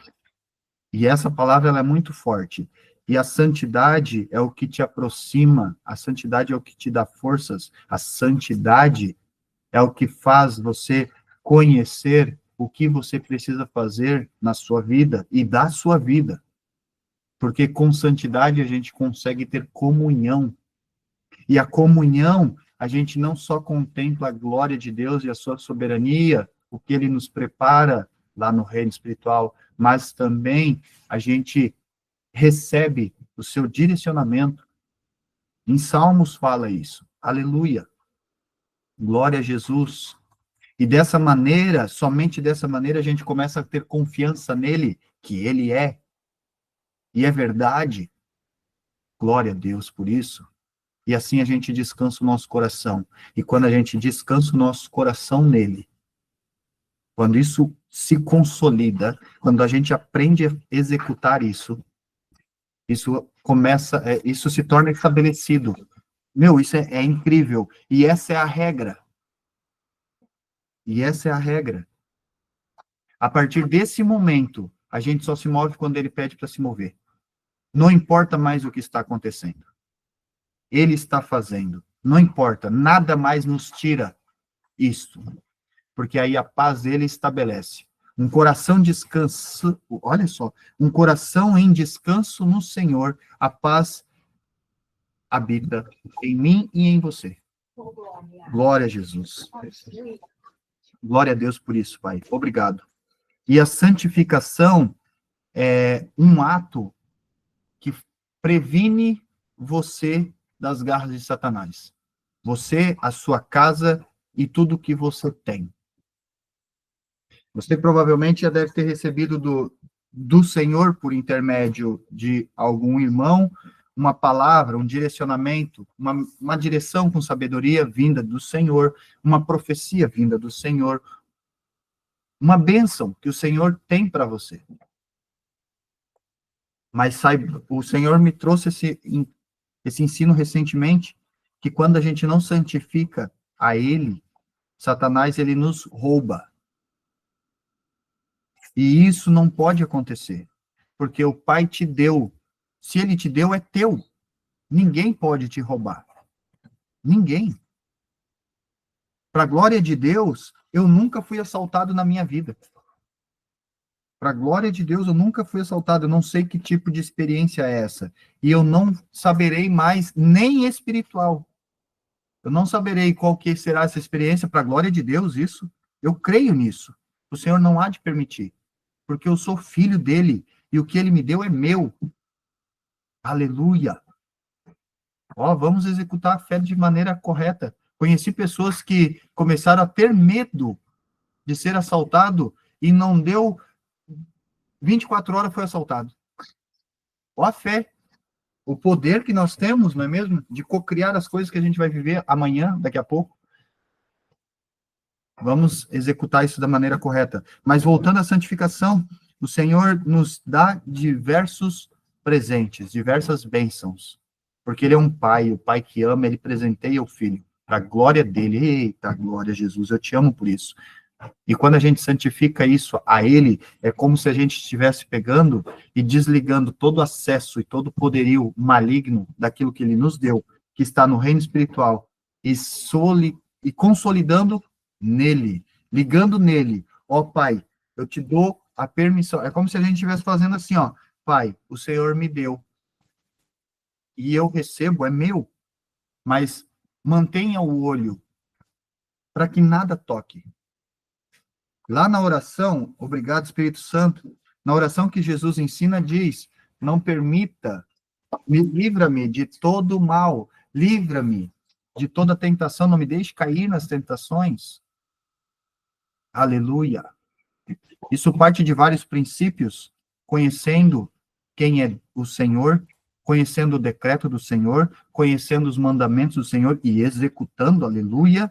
A: E essa palavra ela é muito forte. E a santidade é o que te aproxima, a santidade é o que te dá forças, a santidade é o que faz você conhecer o que você precisa fazer na sua vida e da sua vida. Porque com santidade a gente consegue ter comunhão. E a comunhão, a gente não só contempla a glória de Deus e a sua soberania, o que ele nos prepara lá no reino espiritual, mas também a gente recebe o seu direcionamento. Em Salmos fala isso. Aleluia. Glória a Jesus. E dessa maneira, somente dessa maneira, a gente começa a ter confiança nele, que ele é. E é verdade. Glória a Deus por isso. E assim a gente descansa o nosso coração. E quando a gente descansa o nosso coração nele, quando isso se consolida, quando a gente aprende a executar isso, isso se torna estabelecido. Meu, isso é incrível. E essa é a regra. E essa é a regra. A partir desse momento, a gente só se move quando ele pede para se mover. Não importa mais o que está acontecendo. Ele está fazendo. Não importa, nada mais nos tira isto, porque aí a paz dele estabelece. Um coração descanso, olha só, um coração em descanso no Senhor, a paz habita em mim e em você. Glória a Jesus. Glória a Deus por isso, Pai. Obrigado. E a santificação é um ato que previne você das garras de Satanás. Você, a sua casa e tudo que você tem. Você provavelmente já deve ter recebido do Senhor, por intermédio de algum irmão, uma palavra, um direcionamento, uma direção com sabedoria vinda do Senhor, uma profecia vinda do Senhor, uma bênção que o Senhor tem para você. Mas saiba, o Senhor me trouxe esse ensino recentemente, que quando a gente não santifica a Ele, Satanás, ele nos rouba. E isso não pode acontecer, porque o Pai te deu. Se Ele te deu, é teu. Ninguém pode te roubar. Ninguém. Para a glória de Deus, eu nunca fui assaltado na minha vida. Para a glória de Deus, eu nunca fui assaltado. Eu não sei que tipo de experiência é essa. E eu não saberei mais, nem espiritual. Eu não saberei qual que será essa experiência. Para a glória de Deus, isso. Eu creio nisso. O Senhor não há de permitir. Porque eu sou filho dele. E o que ele me deu é meu. Aleluia. Ó, vamos executar a fé de maneira correta. Conheci pessoas que começaram a ter medo de ser assaltado e não deu 24 horas foi assaltado. Ó, a fé, o poder que nós temos, não é mesmo? De cocriar as coisas que a gente vai viver amanhã, daqui a pouco. Vamos executar isso da maneira correta. Mas voltando à santificação, o Senhor nos dá diversos presentes, diversas bênçãos. Porque ele é um pai, o pai que ama, ele presenteia o filho, para a glória dele. Eita, glória a Jesus, eu te amo por isso. E quando a gente santifica isso a ele, é como se a gente estivesse pegando e desligando todo o acesso e todo o poderio maligno daquilo que ele nos deu, que está no reino espiritual, e consolidando nele, ligando nele. Ó Pai, eu te dou a permissão. É como se a gente estivesse fazendo assim, ó. Pai, o Senhor me deu. E eu recebo, é meu. Mas mantenha o olho para que nada toque. Lá na oração, obrigado Espírito Santo, na oração que Jesus ensina diz, não permita, livra-me de todo mal, livra-me de toda tentação, não me deixe cair nas tentações. Aleluia. Isso parte de vários princípios, conhecendo quem é o Senhor, conhecendo o decreto do Senhor, conhecendo os mandamentos do Senhor e executando, aleluia,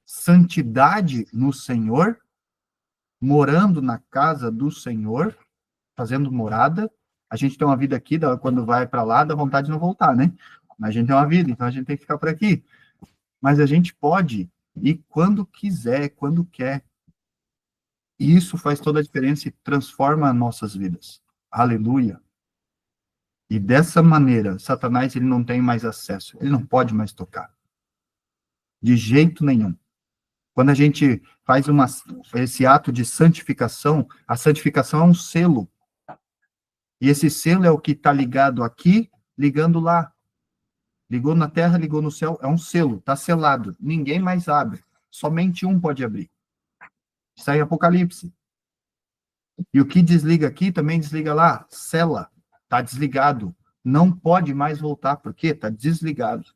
A: santidade no Senhor, morando na casa do Senhor, fazendo morada. A gente tem uma vida aqui, quando vai para lá, dá vontade de não voltar, né? Mas a gente tem uma vida, então a gente tem que ficar por aqui. Mas a gente pode ir quando quiser, quando quer. E isso faz toda a diferença e transforma nossas vidas. Aleluia. E dessa maneira, Satanás ele não tem mais acesso, ele não pode mais tocar. De jeito nenhum. Quando a gente faz esse ato de santificação, a santificação é um selo. E esse selo é o que está ligado aqui, ligando lá. Ligou na terra, ligou no céu, é um selo, está selado. Ninguém mais abre. Somente um pode abrir. Está em Apocalipse. E o que desliga aqui, também desliga lá. Sela. Está desligado. Não pode mais voltar. Por quê? Está desligado.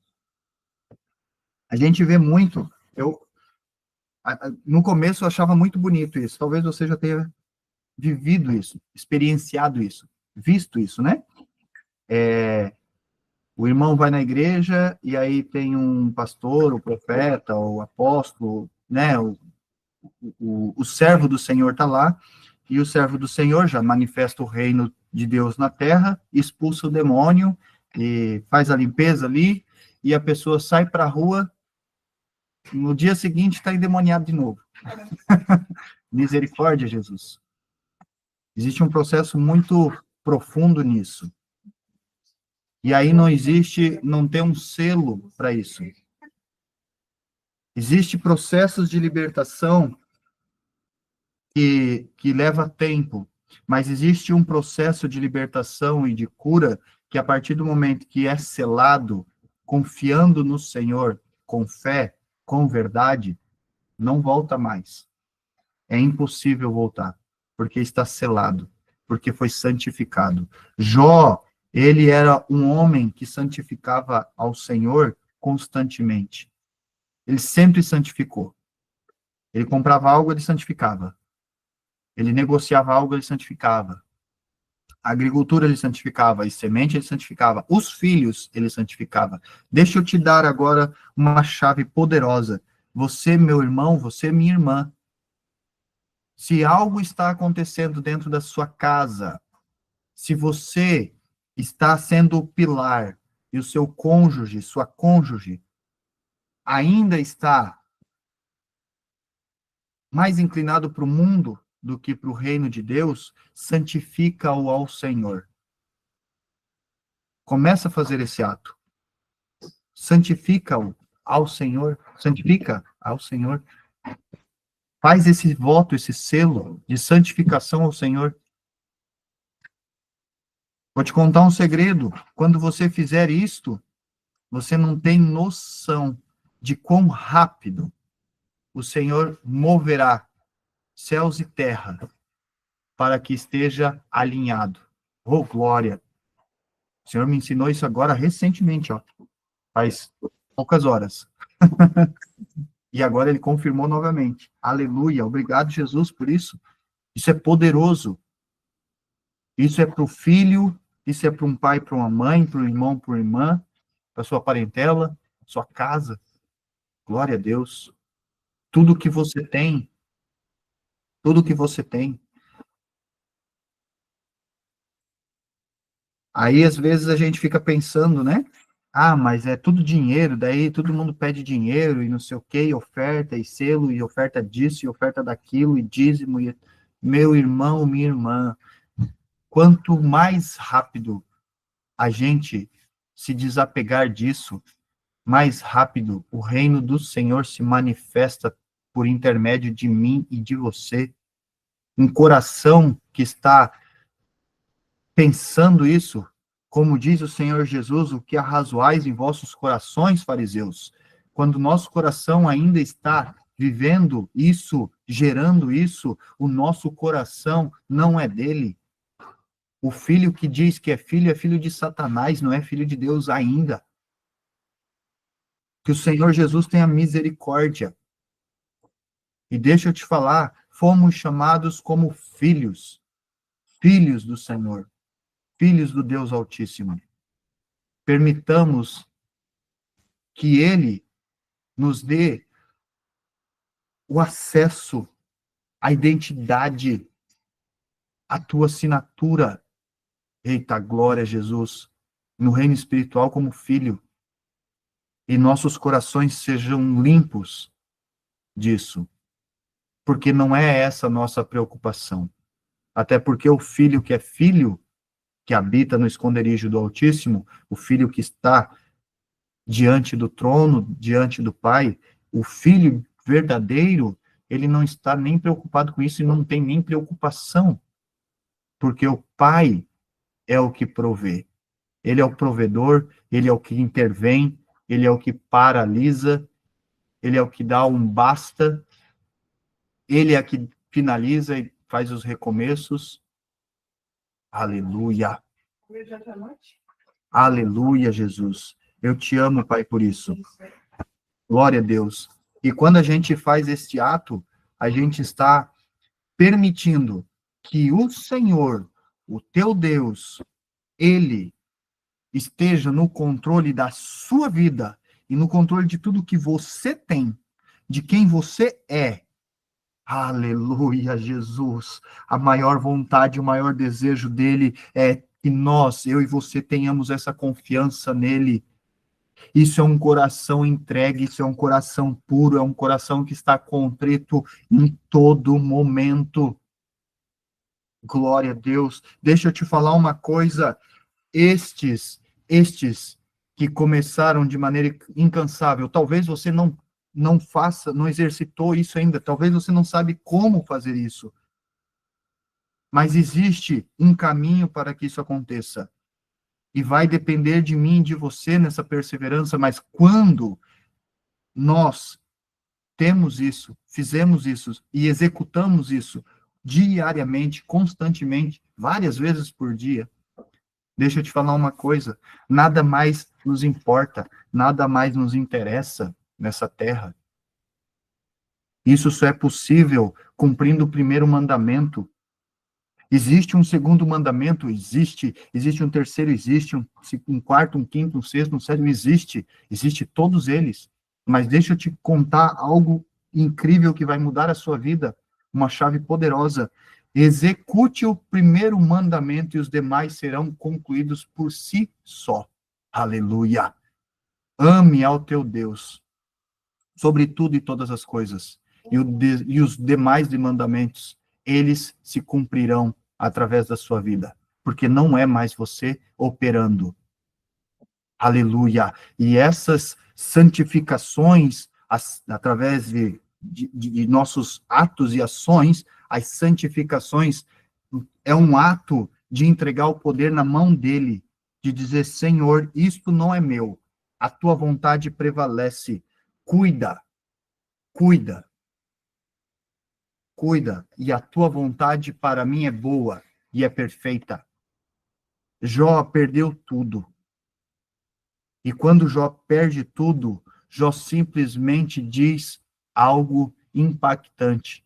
A: A gente vê muito. No começo eu achava muito bonito isso. Talvez você já tenha vivido isso, experienciado isso, visto isso, né? O irmão vai na igreja e aí tem um pastor, o profeta, o apóstolo, né? O servo do Senhor está lá, e o servo do Senhor já manifesta o reino de Deus na terra, expulsa o demônio, e faz a limpeza ali, e a pessoa sai para a rua, no dia seguinte está endemoniado de novo. Misericórdia, Jesus. Existe um processo muito profundo nisso. E aí não existe, não tem um selo para isso. Existem processos de libertação que leva tempo, mas existe um processo de libertação e de cura que, a partir do momento que é selado, confiando no Senhor, com fé, com verdade, não volta mais. É impossível voltar, porque está selado, porque foi santificado. Jó, ele era um homem que santificava ao Senhor constantemente. Ele sempre santificou. Ele comprava algo, ele santificava. Ele negociava algo, ele santificava. A agricultura ele santificava, a semente ele santificava, os filhos ele santificava. Deixa eu te dar agora uma chave poderosa. Você, meu irmão, você, minha irmã, se algo está acontecendo dentro da sua casa, se você está sendo o pilar e o seu cônjuge, sua cônjuge, ainda está mais inclinado para o mundo do que para o reino de Deus, santifica-o ao Senhor. Começa a fazer esse ato. Santifica-o ao Senhor. Santifica ao Senhor. Faz esse voto, esse selo de santificação ao Senhor. Vou te contar um segredo. Quando você fizer isto, você não tem noção de quão rápido o Senhor moverá céus e terra para que esteja alinhado. Oh, glória! O Senhor me ensinou isso agora recentemente, ó. Faz poucas horas. E agora ele confirmou novamente. Aleluia! Obrigado, Jesus, por isso. Isso é poderoso. Isso é para o filho, isso é para um pai, para uma mãe, para um irmão, para uma irmã, para sua parentela, sua casa. Glória a Deus. Tudo que você tem, tudo que você tem. Aí, às vezes, a gente fica pensando, né? Ah, mas é tudo dinheiro, daí todo mundo pede dinheiro e não sei o quê, e oferta, e selo, e oferta disso, e oferta daquilo, e dízimo, e... Meu irmão, minha irmã, quanto mais rápido a gente se desapegar disso, mais rápido o reino do Senhor se manifesta por intermédio de mim e de você. Um coração que está pensando isso, como diz o Senhor Jesus, o que arrazoais em vossos corações, fariseus? Quando o nosso coração ainda está vivendo isso, gerando isso, o nosso coração não é dele. O filho que diz que é filho de Satanás, não é filho de Deus ainda. Que o Senhor Jesus tenha misericórdia. E deixa eu te falar, fomos chamados como filhos, filhos do Senhor, filhos do Deus Altíssimo. Permitamos que Ele nos dê o acesso à identidade, à tua assinatura. Eita, glória a Jesus, no reino espiritual como filho. E nossos corações sejam limpos disso. Porque não é essa a nossa preocupação. Até porque o filho que é filho, que habita no esconderijo do Altíssimo, o filho que está diante do trono, diante do Pai, o filho verdadeiro, ele não está nem preocupado com isso e não tem nem preocupação, porque o Pai é o que provê. Ele é o provedor, ele é o que intervém, ele é o que paralisa, ele é o que dá um basta, ele é o que finaliza e faz os recomeços. Aleluia. Aleluia, Jesus. Eu te amo, Pai, por isso. Glória a Deus. E quando a gente faz este ato, a gente está permitindo que o Senhor, o teu Deus, ele esteja no controle da sua vida e no controle de tudo que você tem, de quem você é. Aleluia, Jesus. A maior vontade, o maior desejo dele é que nós, eu e você, tenhamos essa confiança nele. Isso é um coração entregue, isso é um coração puro, é um coração que está contrito em todo momento. Glória a Deus. Deixa eu te falar uma coisa. Estes estes que começaram de maneira incansável, talvez você não faça, não exercitou isso ainda, talvez você não sabe como fazer isso, mas existe um caminho para que isso aconteça. E vai depender de mim e de você nessa perseverança, mas quando nós temos isso, fizemos isso e executamos isso diariamente, constantemente, várias vezes por dia, deixa eu te falar uma coisa, nada mais nos importa, nada mais nos interessa nessa terra. Isso só é possível cumprindo o primeiro mandamento. Existe um segundo mandamento? Existe um terceiro? Existe um quarto, um quinto, um sexto, um sétimo? Existe todos eles. Mas deixa eu te contar algo incrível que vai mudar a sua vida, uma chave poderosa. Execute o primeiro mandamento e os demais serão concluídos por si só. Aleluia! Ame ao teu Deus sobre tudo e todas as coisas. E os demais mandamentos, eles se cumprirão através da sua vida, porque não é mais você operando. Aleluia! E essas santificações, através de nossos atos e ações, as santificações é um ato de entregar o poder na mão dele, de dizer, Senhor, isto não é meu, a tua vontade prevalece, cuida, cuida, cuida, e a tua vontade para mim é boa e é perfeita. Jó perdeu tudo. E quando Jó perde tudo, Jó simplesmente diz algo impactante,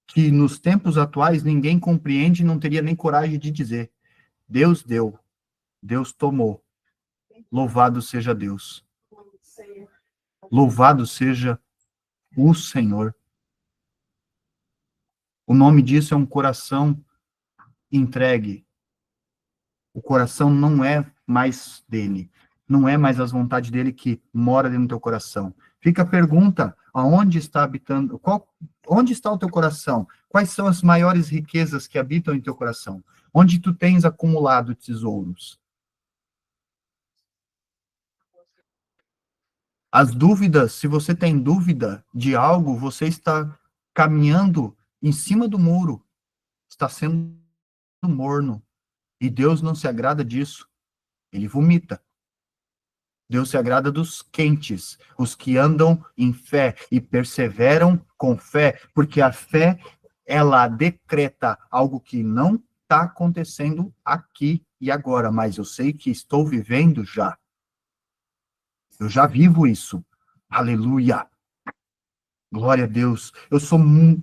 A: que nos tempos atuais ninguém compreende e não teria nem coragem de dizer. Deus deu, Deus tomou. Louvado seja Deus. Louvado seja o Senhor. O nome disso é um coração entregue. O coração não é mais dele. Não é mais as vontades dele que mora dentro do teu coração. Fica a pergunta, aonde está habitando, onde está o teu coração? Quais são as maiores riquezas que habitam em teu coração? Onde tu tens acumulado tesouros? As dúvidas, se você tem dúvida de algo, você está caminhando em cima do muro, está sendo morno. E Deus não se agrada disso. Ele vomita. Deus se agrada dos quentes, os que andam em fé e perseveram com fé, porque a fé, ela decreta algo que não está acontecendo aqui e agora, mas eu sei que estou vivendo já. Eu já vivo isso. Aleluia. Glória a Deus. Eu sou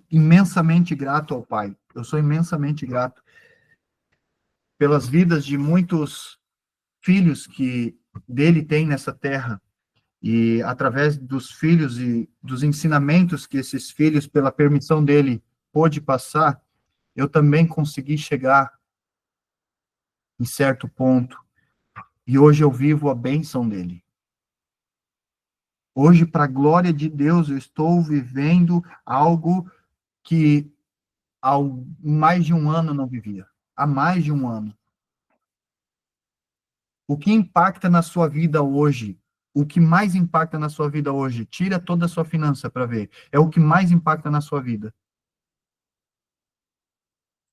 A: imensamente grato ao Pai. Eu sou imensamente grato pelas vidas de muitos filhos que dele tem nessa terra. E através dos filhos e dos ensinamentos que esses filhos, pela permissão dele, pôde passar, eu também consegui chegar em certo ponto. E hoje eu vivo a bênção dele. Hoje, para a glória de Deus, eu estou vivendo algo que há mais de um ano eu não vivia. Há mais de um ano. O que impacta na sua vida hoje? O que mais impacta na sua vida hoje? Tira toda a sua finança para ver. É o que mais impacta na sua vida.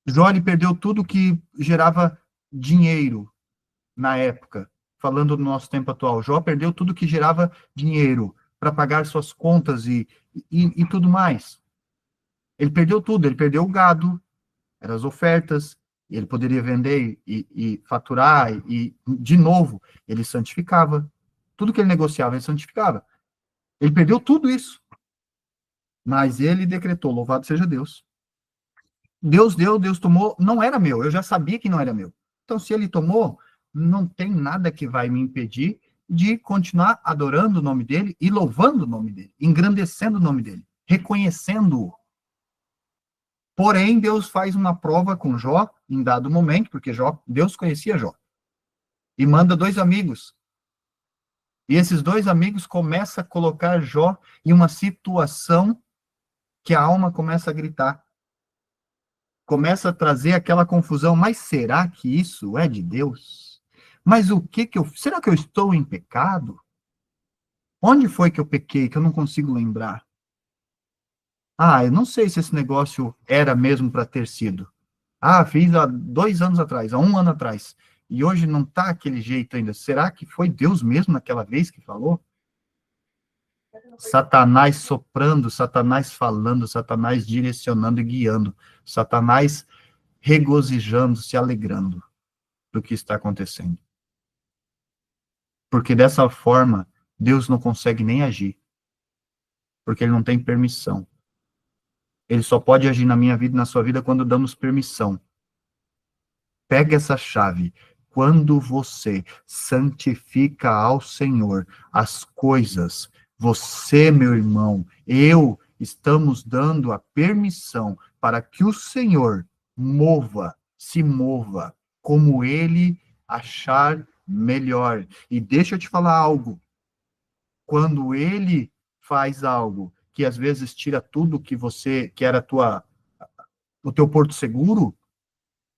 A: Jó, ele perdeu tudo que gerava dinheiro na época, falando do nosso tempo atual. Jó perdeu tudo que gerava dinheiro para pagar suas contas e tudo mais. Ele perdeu tudo, ele perdeu o gado, eram as ofertas, ele poderia vender e faturar, e, de novo, ele santificava. Tudo que ele negociava, ele santificava. Ele perdeu tudo isso. Mas ele decretou, louvado seja Deus. Deus deu, Deus tomou, não era meu, eu já sabia que não era meu. Então, se ele tomou, não tem nada que vai me impedir de continuar adorando o nome dele e louvando o nome dele, engrandecendo o nome dele, reconhecendo-o. Porém, Deus faz uma prova com Jó, em dado momento, porque Deus conhecia Jó, e manda 2 amigos. E esses 2 amigos começam a colocar Jó em uma situação que a alma começa a gritar. Começa a trazer aquela confusão, mas será que isso é de Deus? Mas o que eu... Será que eu estou em pecado? Onde foi que eu pequei, que eu não consigo lembrar? Ah, eu não sei se esse negócio era mesmo para ter sido. Ah, fiz há 2 anos atrás, há 1 ano atrás. E hoje não está aquele jeito ainda. Será que foi Deus mesmo naquela vez que falou? Satanás soprando, Satanás falando, Satanás direcionando e guiando. Satanás regozijando, se alegrando do que está acontecendo. Porque dessa forma, Deus não consegue nem agir. Porque ele não tem permissão. Ele só pode agir na minha vida e na sua vida quando damos permissão. Pega essa chave. Quando você santifica ao Senhor as coisas, você, meu irmão, eu, estamos dando a permissão para que o Senhor se mova, como ele achar melhor. E deixa eu te falar algo. Quando ele faz algo que às vezes tira tudo que era o teu porto seguro,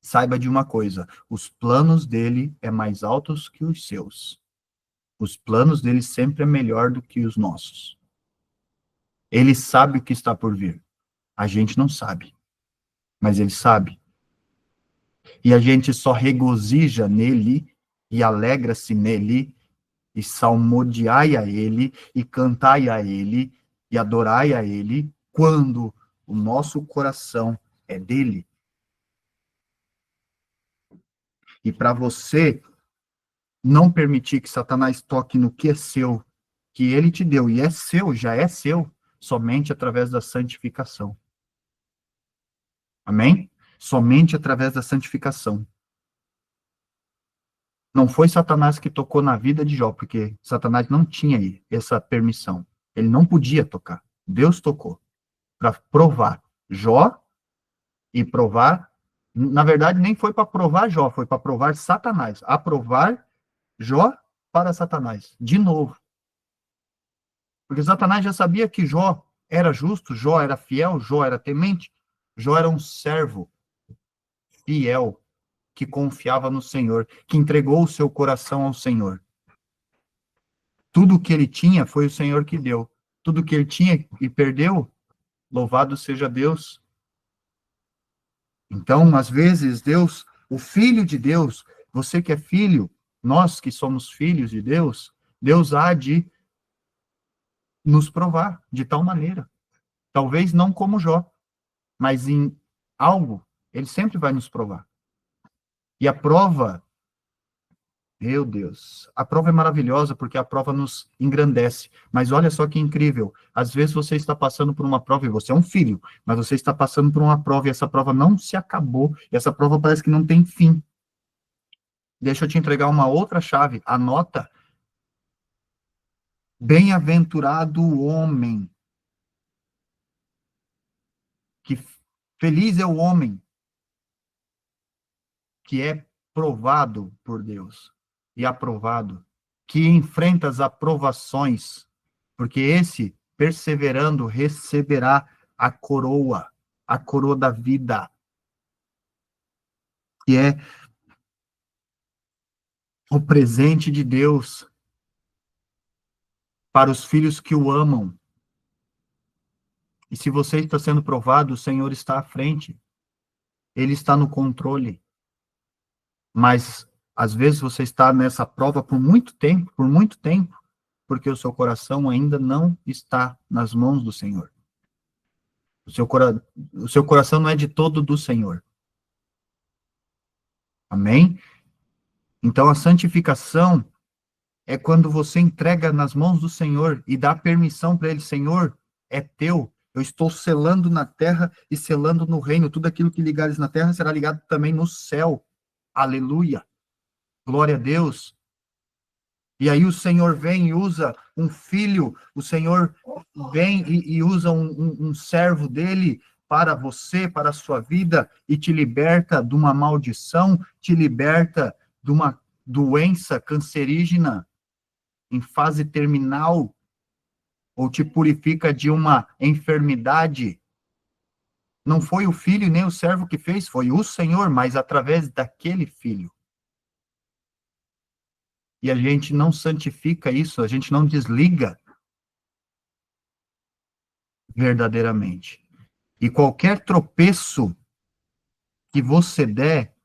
A: saiba de uma coisa, os planos dele é mais altos que os seus. Os planos dele sempre é melhor do que os nossos. Ele sabe o que está por vir. A gente não sabe, mas ele sabe. E a gente só regozija nele e alegra-se nele e salmodiai a ele e cantai a ele e adorai a ele quando o nosso coração é dele. E para você não permitir que Satanás toque no que é seu, que ele te deu, e é seu, já é seu, somente através da santificação. Amém? Somente através da santificação. Não foi Satanás que tocou na vida de Jó, porque Satanás não tinha essa permissão. Ele não podia tocar. Deus tocou para provar Jó e provar. Na verdade, nem foi para provar Jó, foi para provar Satanás. Aprovar Jó para Satanás. De novo. Porque Satanás já sabia que Jó era justo, Jó era fiel, Jó era temente, Jó era um servo fiel, que confiava no Senhor, que entregou o seu coração ao Senhor. Tudo o que ele tinha foi o Senhor que deu. Tudo o que ele tinha e perdeu, louvado seja Deus. Então, às vezes, Deus, o Filho de Deus, você que é filho, nós que somos filhos de Deus, Deus há de nos provar de tal maneira. Talvez não como Jó, mas em algo, ele sempre vai nos provar. E a prova, meu Deus, a prova é maravilhosa porque a prova nos engrandece. Mas olha só que incrível. Às vezes você está passando por uma prova e você é um filho, mas você está passando por uma prova e essa prova não se acabou. E essa prova parece que não tem fim. Deixa eu te entregar uma outra chave. Anota. Bem-aventurado o homem. Que feliz é o homem que é provado por Deus e aprovado, que enfrenta as aprovações, porque esse, perseverando, receberá a coroa da vida, que é o presente de Deus para os filhos que o amam. E se você está sendo provado, o Senhor está à frente, Ele está no controle. Mas, às vezes, você está nessa prova por muito tempo, porque o seu coração ainda não está nas mãos do Senhor. O seu coração não é de todo do Senhor. Amém? Então, a santificação é quando você entrega nas mãos do Senhor e dá permissão para Ele. Senhor, é teu. Eu estou selando na terra e selando no reino. Tudo aquilo que ligares na terra será ligado também no céu. Aleluia. Glória a Deus. E aí o Senhor vem e usa um filho, o Senhor vem e usa um servo dele para você, para a sua vida, e te liberta de uma maldição, te liberta de uma doença cancerígena em fase terminal, ou te purifica de uma enfermidade. Não foi o filho nem o servo que fez, foi o Senhor, mas através daquele filho. e a gente não santifica isso, a gente não desliga verdadeiramente. E qualquer tropeço que você der,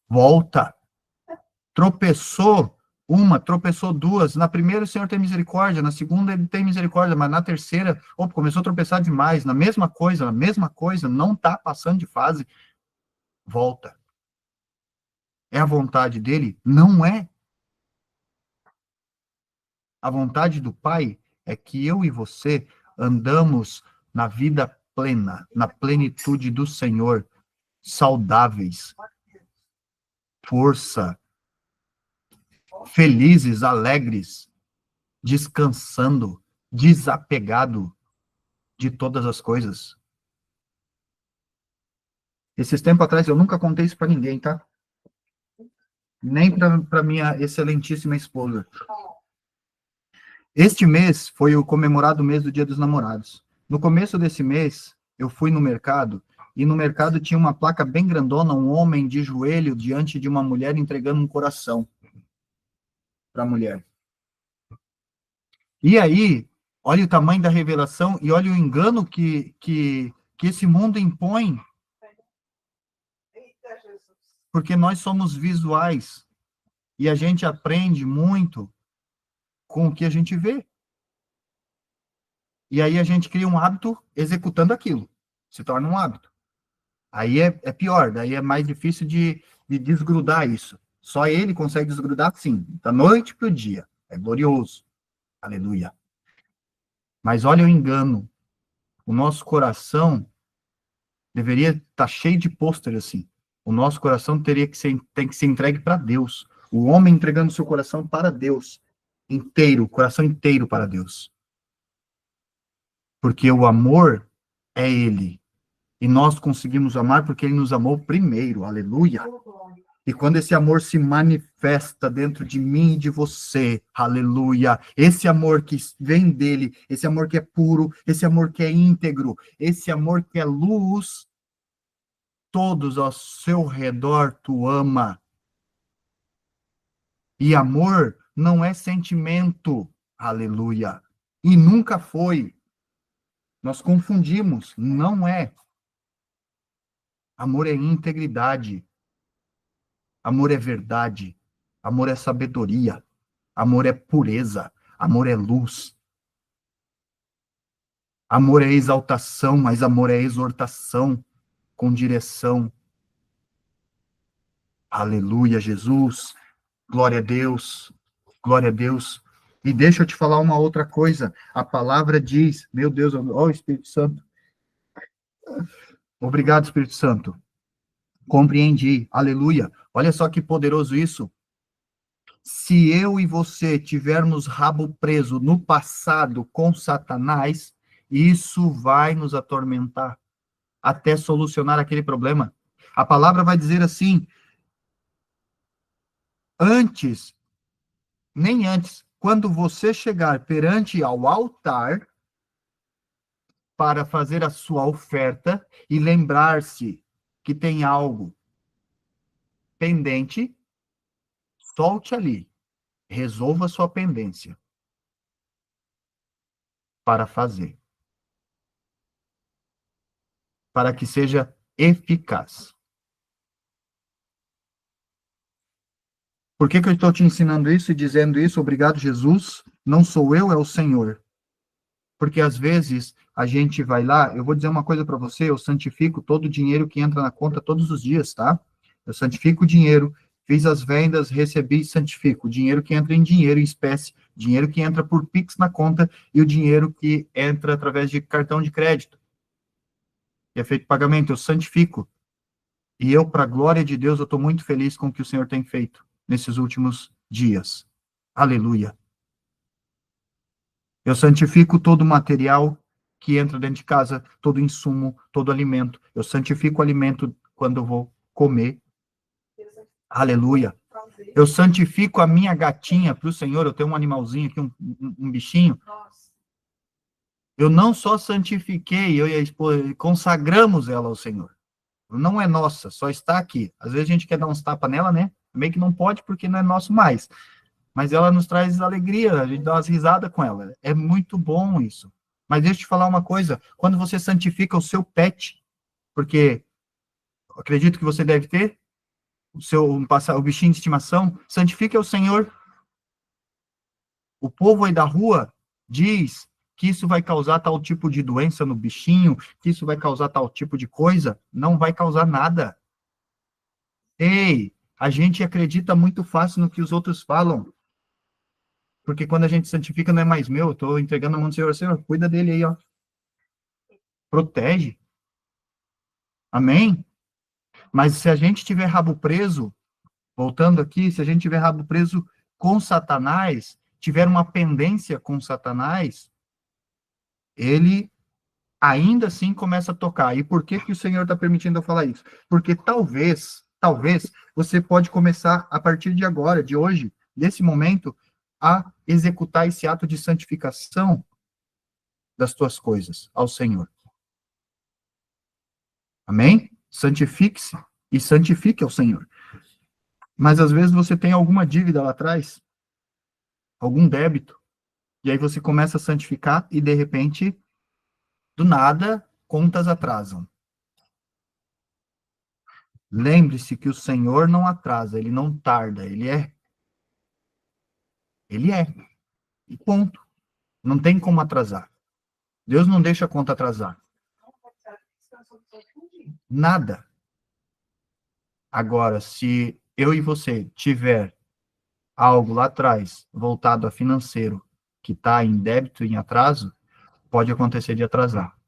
A: volta. Tropeçou uma, tropeçou duas. Na primeira, o Senhor tem misericórdia. Na segunda, ele tem misericórdia. Mas na terceira, começou a tropeçar demais. Na mesma coisa, não está passando de fase. Volta. É a vontade dele? Não é. A vontade do Pai é que eu e você andamos na vida plena, na plenitude do Senhor, saudáveis, força, felizes, alegres, descansando, desapegado de todas as coisas. Esses tempos atrás, eu nunca contei isso para ninguém, tá? Nem para minha excelentíssima esposa. Este mês foi o comemorado mês do Dia dos Namorados. No começo desse mês, eu fui no mercado, e no mercado tinha uma placa bem grandona, um homem de joelho diante de uma mulher entregando um coração para a mulher. E aí, olha o tamanho da revelação e olha o engano que esse mundo impõe. Porque nós somos visuais e a gente aprende muito com o que a gente vê. E aí a gente cria um hábito executando aquilo. Se torna um hábito. Aí é pior, daí é mais difícil de desgrudar isso. Só ele consegue desgrudar, sim, da noite para o dia. É glorioso. Aleluia. Mas olha o engano. O nosso coração deveria estar cheio de pôster assim. O nosso coração tem que ser entregue para Deus. O homem entregando seu coração para Deus. Inteiro, coração inteiro para Deus. Porque o amor é Ele. E nós conseguimos amar porque Ele nos amou primeiro. Aleluia. E quando esse amor se manifesta dentro de mim e de você, aleluia, esse amor que vem dele, esse amor que é puro, esse amor que é íntegro, esse amor que é luz, todos ao seu redor tu ama. E amor não é sentimento, aleluia, e nunca foi. Nós confundimos, não é. Amor é integridade, amor é verdade, amor é sabedoria, amor é pureza, amor é luz. Amor é exaltação, mas amor é exortação com direção. Aleluia, Jesus. Glória a Deus. Glória a Deus. E deixa eu te falar uma outra coisa. A palavra diz, meu Deus, ó, Espírito Santo. Obrigado, Espírito Santo. Compreendi. Aleluia. Olha só que poderoso isso. Se eu e você tivermos rabo preso no passado com Satanás, isso vai nos atormentar até solucionar aquele problema. A palavra vai dizer assim, nem antes, quando você chegar perante ao altar para fazer a sua oferta e lembrar-se que tem algo pendente, solte ali, resolva a sua pendência para fazer, para que seja eficaz. Por que eu estou te ensinando isso e dizendo isso? Obrigado, Jesus. Não sou eu, é o Senhor. Porque às vezes a gente vai lá, eu vou dizer uma coisa para você, eu santifico todo o dinheiro que entra na conta todos os dias, tá? Eu santifico o dinheiro, fiz as vendas, recebi e santifico. O dinheiro que entra em dinheiro, em espécie, dinheiro que entra por Pix na conta e o dinheiro que entra através de cartão de crédito. Que é feito pagamento, eu santifico. E eu, para a glória de Deus, eu estou muito feliz com o que o Senhor tem feito nesses últimos dias. Aleluia. Eu santifico todo o material que entra dentro de casa, todo insumo, todo alimento. Eu santifico o alimento quando eu vou comer. Aleluia. Eu santifico a minha gatinha para o Senhor. Eu tenho um animalzinho aqui, um bichinho. Eu não só santifiquei, eu e a esposa, consagramos ela ao Senhor. Não é nossa, só está aqui. Às vezes a gente quer dar uns tapas nela, né? Meio que não pode porque não é nosso mais. mas ela nos traz alegria, a gente dá umas risadas com ela. É muito bom isso. Mas deixa eu te falar uma coisa, quando você santifica o seu pet, porque acredito que você deve ter, o bichinho de estimação, santifique ao Senhor. O povo aí da rua diz que isso vai causar tal tipo de doença no bichinho, que isso vai causar tal tipo de coisa. Não vai causar nada. Ei, a gente acredita muito fácil no que os outros falam. Porque quando a gente santifica, não é mais meu, eu estou entregando a mão do Senhor. Senhor, cuida dele aí, ó. Protege. Amém? Mas se a gente tiver rabo preso, voltando aqui, se a gente tiver rabo preso com Satanás, tiver uma pendência com Satanás, ele ainda assim começa a tocar. E por que que o Senhor está permitindo eu falar isso? Porque talvez, você pode começar a partir de agora, de hoje, desse momento, a executar esse ato de santificação das tuas coisas ao Senhor. Amém? Santifique-se e santifique ao Senhor. Mas às vezes você tem alguma dívida lá atrás, algum débito, e aí você começa a santificar e de repente, do nada, contas atrasam. Lembre-se que o Senhor não atrasa, ele não tarda, ele é. Ele é. E ponto. Não tem como atrasar. Deus não deixa a conta atrasar. Nada. Agora, se eu e você tiver algo lá atrás voltado a financeiro que está em débito, em atraso, pode acontecer de atrasar.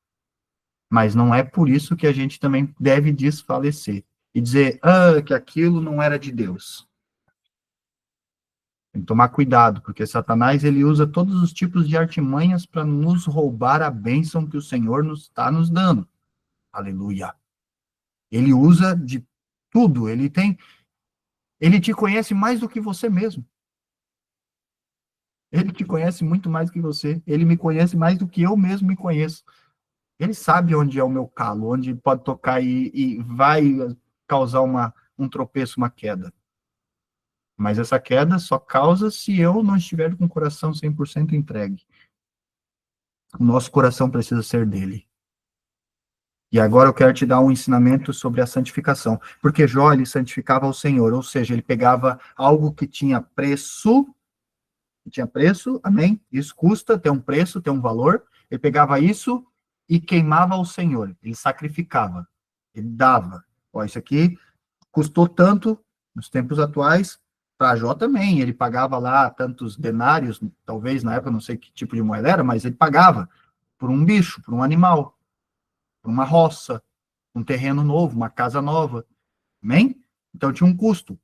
A: Mas não é por isso que a gente também deve desfalecer e dizer que aquilo não era de Deus. Tem que tomar cuidado, porque Satanás ele usa todos os tipos de artimanhas para nos roubar a bênção que o Senhor nos está nos dando. Aleluia. Ele usa de tudo, ele te conhece mais do que você mesmo. Ele te conhece muito mais do que você. Ele me conhece mais do que eu mesmo me conheço. Ele sabe onde é o meu calo, onde pode tocar e vai causar um tropeço, uma queda. Mas essa queda só causa se eu não estiver com o coração 100% entregue. O nosso coração precisa ser dele. E agora eu quero te dar um ensinamento sobre a santificação. Porque Jó, ele santificava ao Senhor, ou seja, ele pegava algo que tinha preço, amém? Isso custa, tem um preço, tem um valor. Ele pegava isso e queimava ao Senhor. Ele sacrificava, ele dava. Ó, isso aqui custou tanto nos tempos atuais, para Jó também, ele pagava lá tantos denários, talvez na época, não sei que tipo de moeda era, mas ele pagava por um bicho, por um animal, por uma roça, um terreno novo, uma casa nova, amém? Então tinha um custo.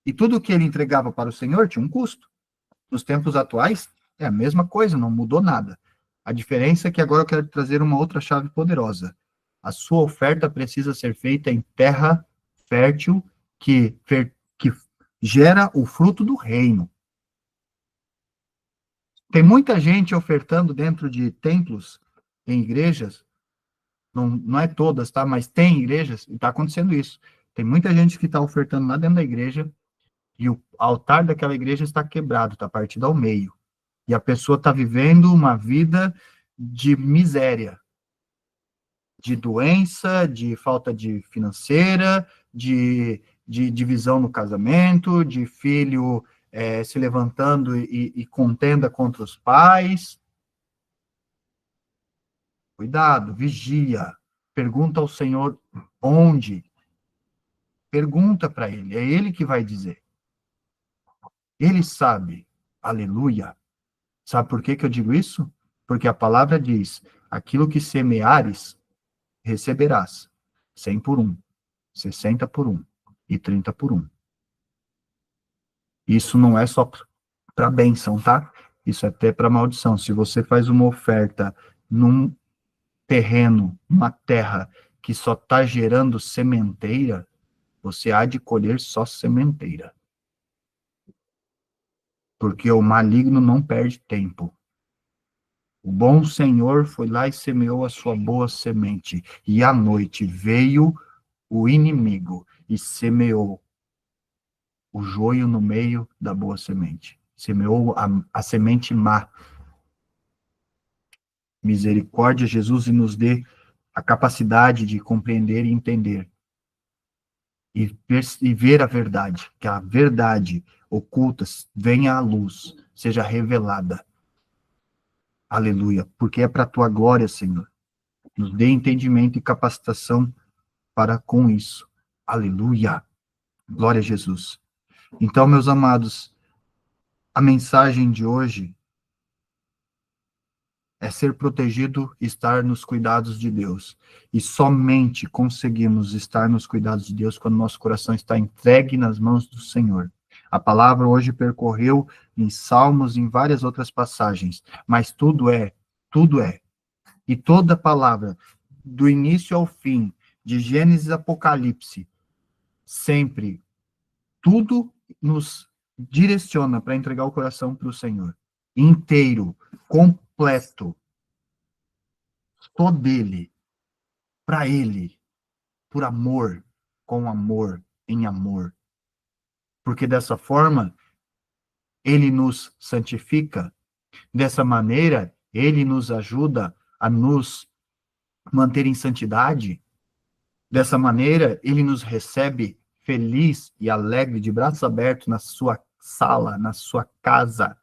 A: E tudo que ele entregava para o Senhor tinha um custo. Nos tempos atuais, é a mesma coisa, não mudou nada. A diferença é que agora eu quero trazer uma outra chave poderosa. A sua oferta precisa ser feita em terra fértil que gera o fruto do reino. Tem muita gente ofertando dentro de templos, em igrejas, não é todas, tá? Mas tem igrejas, e está acontecendo isso. Tem muita gente que está ofertando lá dentro da igreja, e o altar daquela igreja está quebrado, está partido ao meio. E a pessoa está vivendo uma vida de miséria, de doença, de falta de financeira, de divisão no casamento, de filho se levantando e contenda contra os pais. Cuidado, vigia. Pergunta ao Senhor onde. Pergunta para ele, é ele que vai dizer. Ele sabe. Aleluia. Sabe por que eu digo isso? Porque a palavra diz: aquilo que semeares, receberás. 100 por 1, 60 por 1 e 30 por 1. Isso não é só para bênção, tá? Isso é até para maldição. Se você faz uma oferta num terreno, uma terra que só está gerando sementeira, você há de colher só sementeira. Porque o maligno não perde tempo. O bom Senhor foi lá e semeou a sua boa semente. E à noite veio o inimigo e semeou o joio no meio da boa semente. semeou a semente má. Misericórdia, Jesus, e nos dê a capacidade de compreender e entender e ver a verdade, que a verdade oculta venha à luz, seja revelada. Aleluia, porque é para a tua glória, Senhor. Nos dê entendimento e capacitação para com isso. Aleluia. Glória a Jesus. Então, meus amados, a mensagem de hoje é ser protegido e estar nos cuidados de Deus. E somente conseguimos estar nos cuidados de Deus quando nosso coração está entregue nas mãos do Senhor. A palavra hoje percorreu em Salmos, em várias outras passagens, mas tudo é. E toda palavra, do início ao fim, de Gênesis a Apocalipse, sempre, tudo nos direciona para entregar o coração para o Senhor. Inteiro, completo, só dele, para ele, por amor, com amor, em amor. Porque dessa forma, ele nos santifica, dessa maneira, ele nos ajuda a nos manter em santidade, dessa maneira, ele nos recebe feliz e alegre, de braços abertos, na sua sala, na sua casa.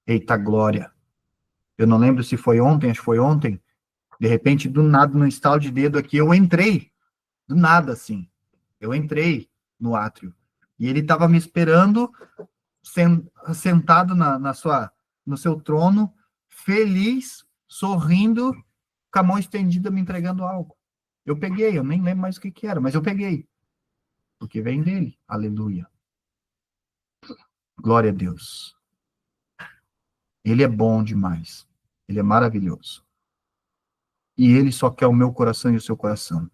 A: Eita glória! Eu não lembro se foi ontem, acho que foi ontem. De repente, do nada, no estalo de dedo aqui, eu entrei. Do nada, assim. Eu entrei no átrio. E ele estava me esperando, sentado no seu trono, feliz, sorrindo, com a mão estendida, me entregando algo. Eu peguei, eu nem lembro mais o que era, mas eu peguei. Porque vem dele. Aleluia. Glória a Deus. Ele é bom demais. Ele é maravilhoso. E ele só quer o meu coração e o seu coração.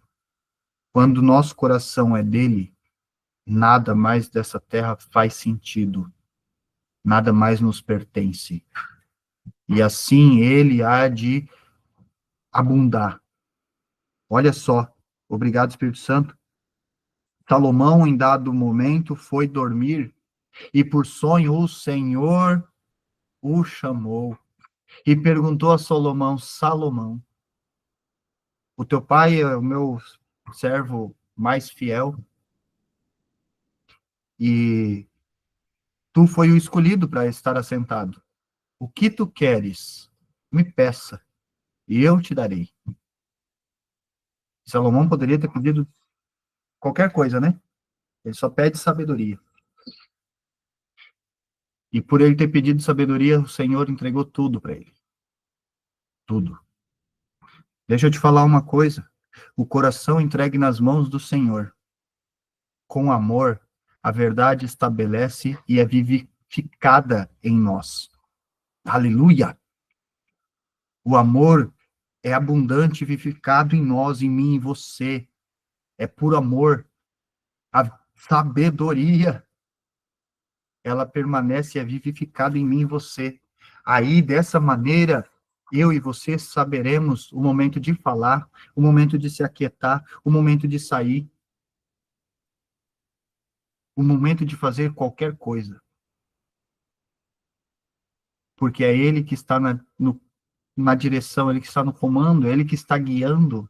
A: Quando o nosso coração é dele, nada mais dessa terra faz sentido. Nada mais nos pertence. E assim ele há de abundar. Olha só. Obrigado, Espírito Santo. Salomão, em dado momento, foi dormir, e por sonho o Senhor o chamou, e perguntou a Salomão: Salomão, o teu pai é o meu servo mais fiel, e tu foi o escolhido para estar assentado. O que tu queres? Me peça, e eu te darei. Salomão poderia ter pedido qualquer coisa, né? Ele só pede sabedoria. E por ele ter pedido sabedoria, o Senhor entregou tudo para ele. Tudo. Deixa eu te falar uma coisa. O coração entregue nas mãos do Senhor, com amor, a verdade estabelece e é vivificada em nós. Aleluia! O amor é abundante e vivificado em nós, em mim e você. É por amor. A sabedoria, ela permanece e é vivificada em mim e você. Aí, dessa maneira, eu e você saberemos o momento de falar, o momento de se aquietar, o momento de sair, o momento de fazer qualquer coisa. Porque é ele que está na direção, ele que está no comando, é ele que está guiando.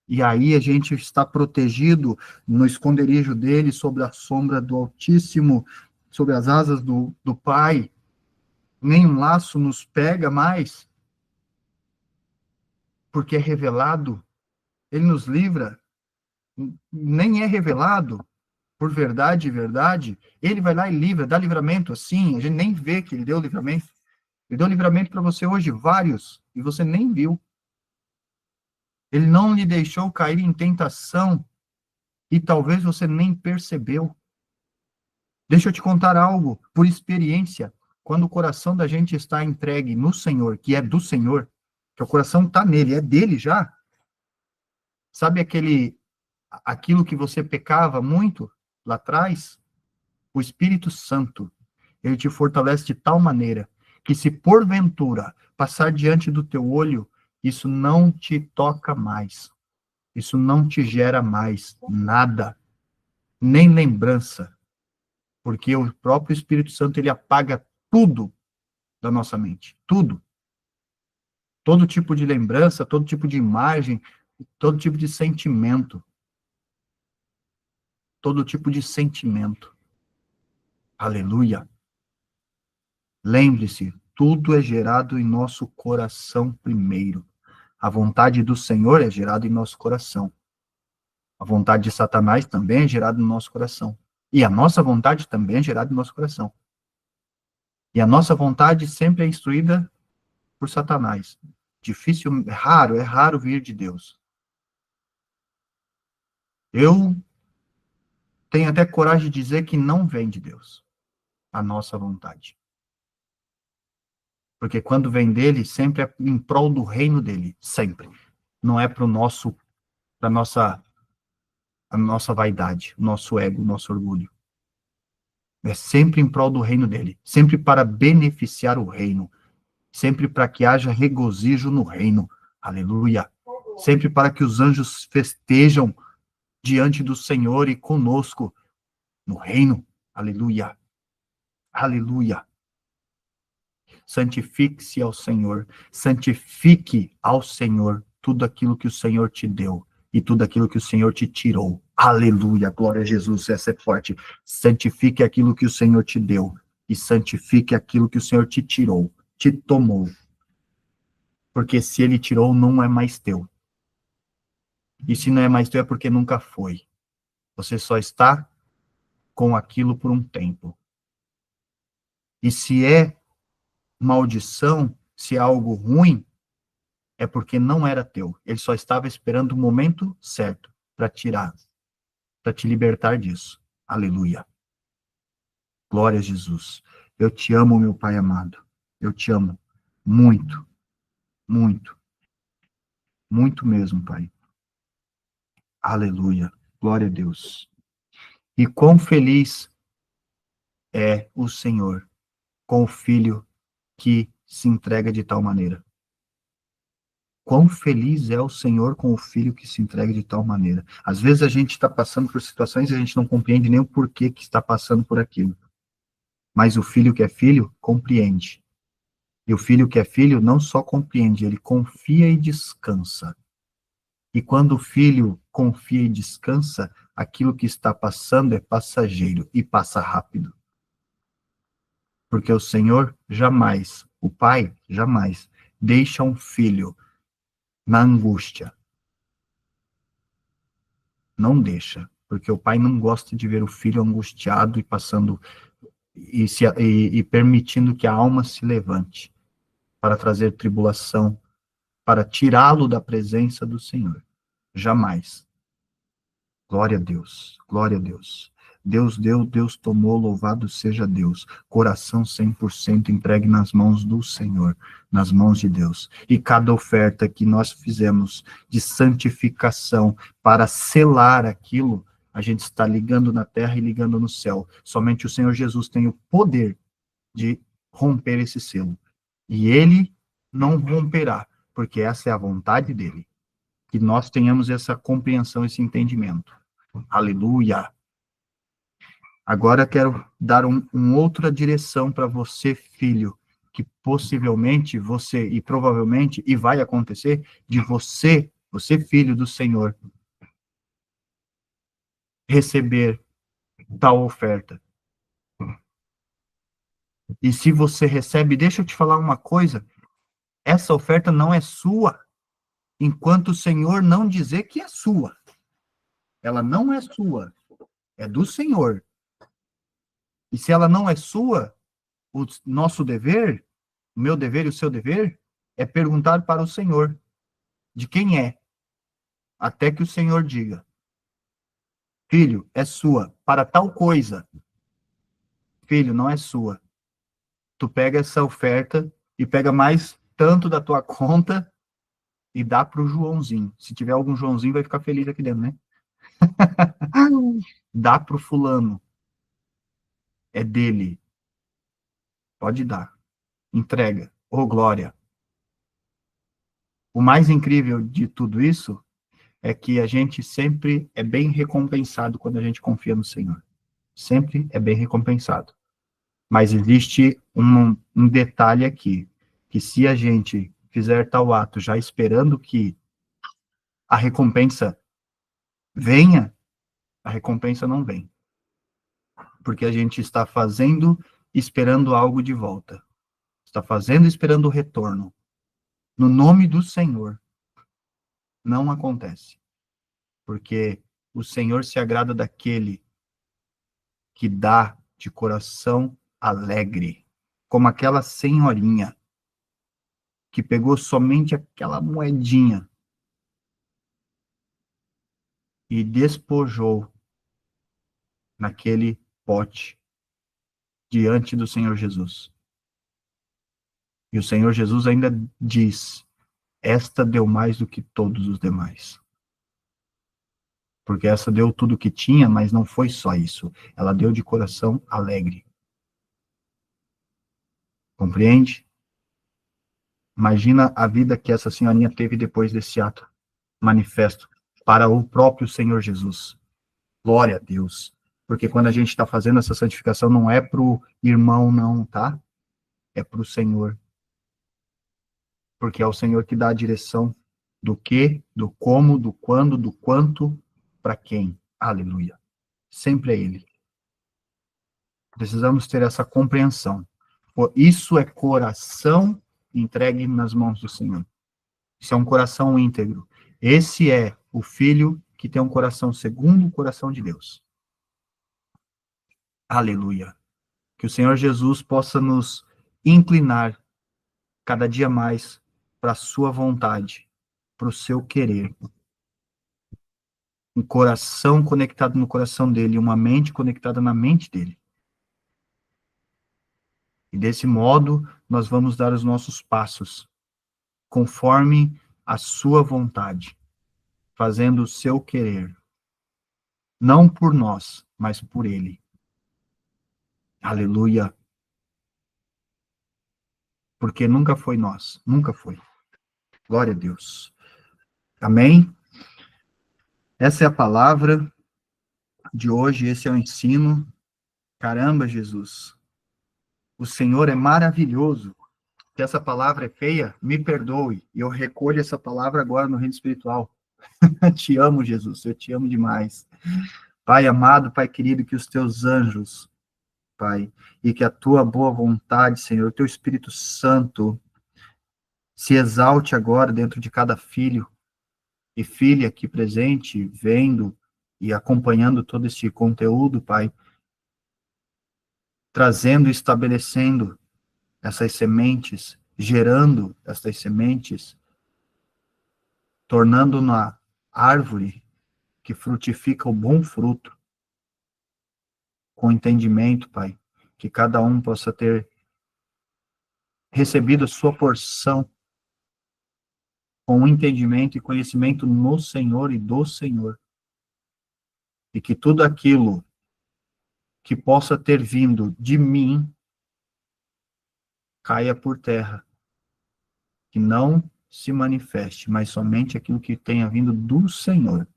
A: E aí a gente está protegido no esconderijo dele, sob a sombra do Altíssimo, sob as asas do Pai. Nenhum laço nos pega mais, porque é revelado. Ele nos livra. Nem é revelado, por verdade e verdade. Ele vai lá e livra, dá livramento assim, a gente nem vê que ele deu livramento. Ele deu livramento para você hoje, vários, e você nem viu. Ele não lhe deixou cair em tentação, e talvez você nem percebeu. Deixa eu te contar algo, por experiência. Quando o coração da gente está entregue no Senhor, que é do Senhor, que o coração está nele, é dele já. Sabe aquilo que você pecava muito lá atrás? O Espírito Santo, ele te fortalece de tal maneira que se porventura passar diante do teu olho, isso não te toca mais. Isso não te gera mais nada, nem lembrança. Porque o próprio Espírito Santo, ele apaga tudo da nossa mente. Tudo. Todo tipo de lembrança, todo tipo de imagem, todo tipo de sentimento. Todo tipo de sentimento. Aleluia. Lembre-se, tudo é gerado em nosso coração primeiro. A vontade do Senhor é gerada em nosso coração. A vontade de Satanás também é gerada no nosso coração. E a nossa vontade também é gerada no nosso coração. E a nossa vontade sempre é instruída por Satanás. Difícil, é raro vir de Deus. Eu tenho até coragem de dizer que não vem de Deus, a nossa vontade. Porque quando vem dele, sempre é em prol do reino dele, sempre. Não é para a nossa vaidade, o nosso ego, o nosso orgulho. É sempre em prol do reino dele, sempre para beneficiar o reino, sempre para que haja regozijo no reino. Aleluia. Sempre para que os anjos festejam diante do Senhor e conosco no reino. Aleluia. Aleluia. Santifique-se ao Senhor. Santifique ao Senhor tudo aquilo que o Senhor te deu e tudo aquilo que o Senhor te tirou. Aleluia. Glória a Jesus. Essa é forte. Santifique aquilo que o Senhor te deu e santifique aquilo que o Senhor te tirou, te tomou. Porque se ele tirou, não é mais teu. E se não é mais teu, é porque nunca foi. Você só está com aquilo por um tempo. E se é maldição, se é algo ruim, é porque não era teu. Ele só estava esperando o momento certo para tirar, para te libertar disso. Aleluia. Glória a Jesus. Eu te amo, meu Pai amado. Eu te amo muito, muito, muito mesmo, Pai. Aleluia. Glória a Deus. E quão feliz é o Senhor com o filho que se entrega de tal maneira. Quão feliz é o Senhor com o filho que se entrega de tal maneira. Às vezes a gente está passando por situações e a gente não compreende nem o porquê que está passando por aquilo. Mas o filho que é filho, compreende. E o filho que é filho não só compreende, ele confia e descansa. E quando o filho confia e descansa, aquilo que está passando é passageiro e passa rápido. Porque o Senhor jamais, o Pai jamais, deixa um filho na angústia. Não deixa, porque o pai não gosta de ver o filho angustiado e passando e permitindo que a alma se levante para trazer tribulação, para tirá-lo da presença do Senhor. Jamais. Glória a Deus, glória a Deus. Deus deu, Deus tomou, louvado seja Deus. Coração 100% entregue nas mãos do Senhor, nas mãos de Deus. E cada oferta que nós fizemos de santificação para selar aquilo, a gente está ligando na terra e ligando no céu. Somente o Senhor Jesus tem o poder de romper esse selo. E ele não romperá, porque essa é a vontade dele. Que nós tenhamos essa compreensão, esse entendimento. Aleluia. Agora quero dar uma outra direção para você, filho, que possivelmente você, e provavelmente, e vai acontecer, de você, filho do Senhor, receber tal oferta. E se você recebe, deixa eu te falar uma coisa, essa oferta não é sua, enquanto o Senhor não dizer que é sua. Ela não é sua, é do Senhor. E se ela não é sua, o nosso dever, o meu dever e o seu dever, é perguntar para o Senhor de quem é, até que o Senhor diga: filho, é sua, para tal coisa. Filho, não é sua. Tu pega essa oferta e pega mais tanto da tua conta e dá para o Joãozinho. Se tiver algum Joãozinho, vai ficar feliz aqui dentro, né? Dá para o fulano. É dele. Pode dar. Entrega. Ô, glória. O mais incrível de tudo isso é que a gente sempre é bem recompensado quando a gente confia no Senhor. sempre é bem recompensado. Mas existe um detalhe aqui, que se a gente fizer tal ato já esperando que a recompensa venha, a recompensa não vem. Porque a gente está fazendo esperando algo de volta. Está fazendo esperando o retorno. No nome do Senhor, não acontece. Porque o Senhor se agrada daquele que dá de coração alegre, como aquela senhorinha que pegou somente aquela moedinha e despojou naquele pote diante do Senhor Jesus. E o Senhor Jesus ainda diz: esta deu mais do que todos os demais. Porque essa deu tudo o que tinha, mas não foi só isso. Ela deu de coração alegre. Compreende? Imagina a vida que essa senhorinha teve depois desse ato manifesto para o próprio Senhor Jesus. Glória a Deus. Porque quando a gente está fazendo essa santificação, não é para o irmão, não, tá? É para o Senhor. Porque é o Senhor que dá a direção do que, do como, do quando, do quanto, para quem. Aleluia. Sempre é Ele. Precisamos ter essa compreensão. Isso é coração entregue nas mãos do Senhor. Isso é um coração íntegro. Esse é o filho que tem um coração segundo o coração de Deus. Aleluia. Que o Senhor Jesus possa nos inclinar cada dia mais para a sua vontade, para o seu querer. Um coração conectado no coração dele, uma mente conectada na mente dele. E desse modo, nós vamos dar os nossos passos, conforme a sua vontade, fazendo o seu querer. Não por nós, mas por ele. Aleluia. Porque nunca foi nós, nunca foi. Glória a Deus. Amém? Essa é a palavra de hoje, esse é o ensino. Caramba, Jesus. O Senhor é maravilhoso. Se essa palavra é feia, me perdoe. E eu recolho essa palavra agora no reino espiritual. Te amo, Jesus. Eu te amo demais. Pai amado, Pai querido, que os teus anjos, Pai, e que a tua boa vontade, Senhor, o teu Espírito Santo, se exalte agora dentro de cada filho e filha aqui presente, vendo e acompanhando todo esse conteúdo, Pai, trazendo e estabelecendo essas sementes, gerando essas sementes, tornando na árvore que frutifica o bom fruto, com entendimento, Pai, que cada um possa ter recebido a sua porção com entendimento e conhecimento no Senhor e do Senhor, e que tudo aquilo que possa ter vindo de mim caia por terra, que não se manifeste, mas somente aquilo que tenha vindo do Senhor,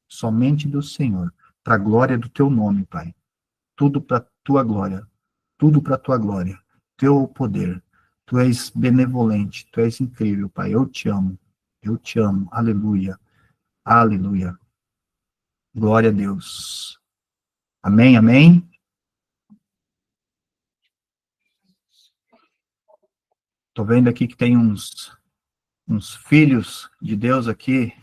A: somente do Senhor, para a glória do teu nome, Pai. Tudo para a tua glória, tudo para a tua glória, teu poder. Tu és benevolente, tu és incrível, Pai. Eu te amo, aleluia, aleluia. Glória a Deus. Amém, amém. Tô vendo aqui que tem uns filhos de Deus aqui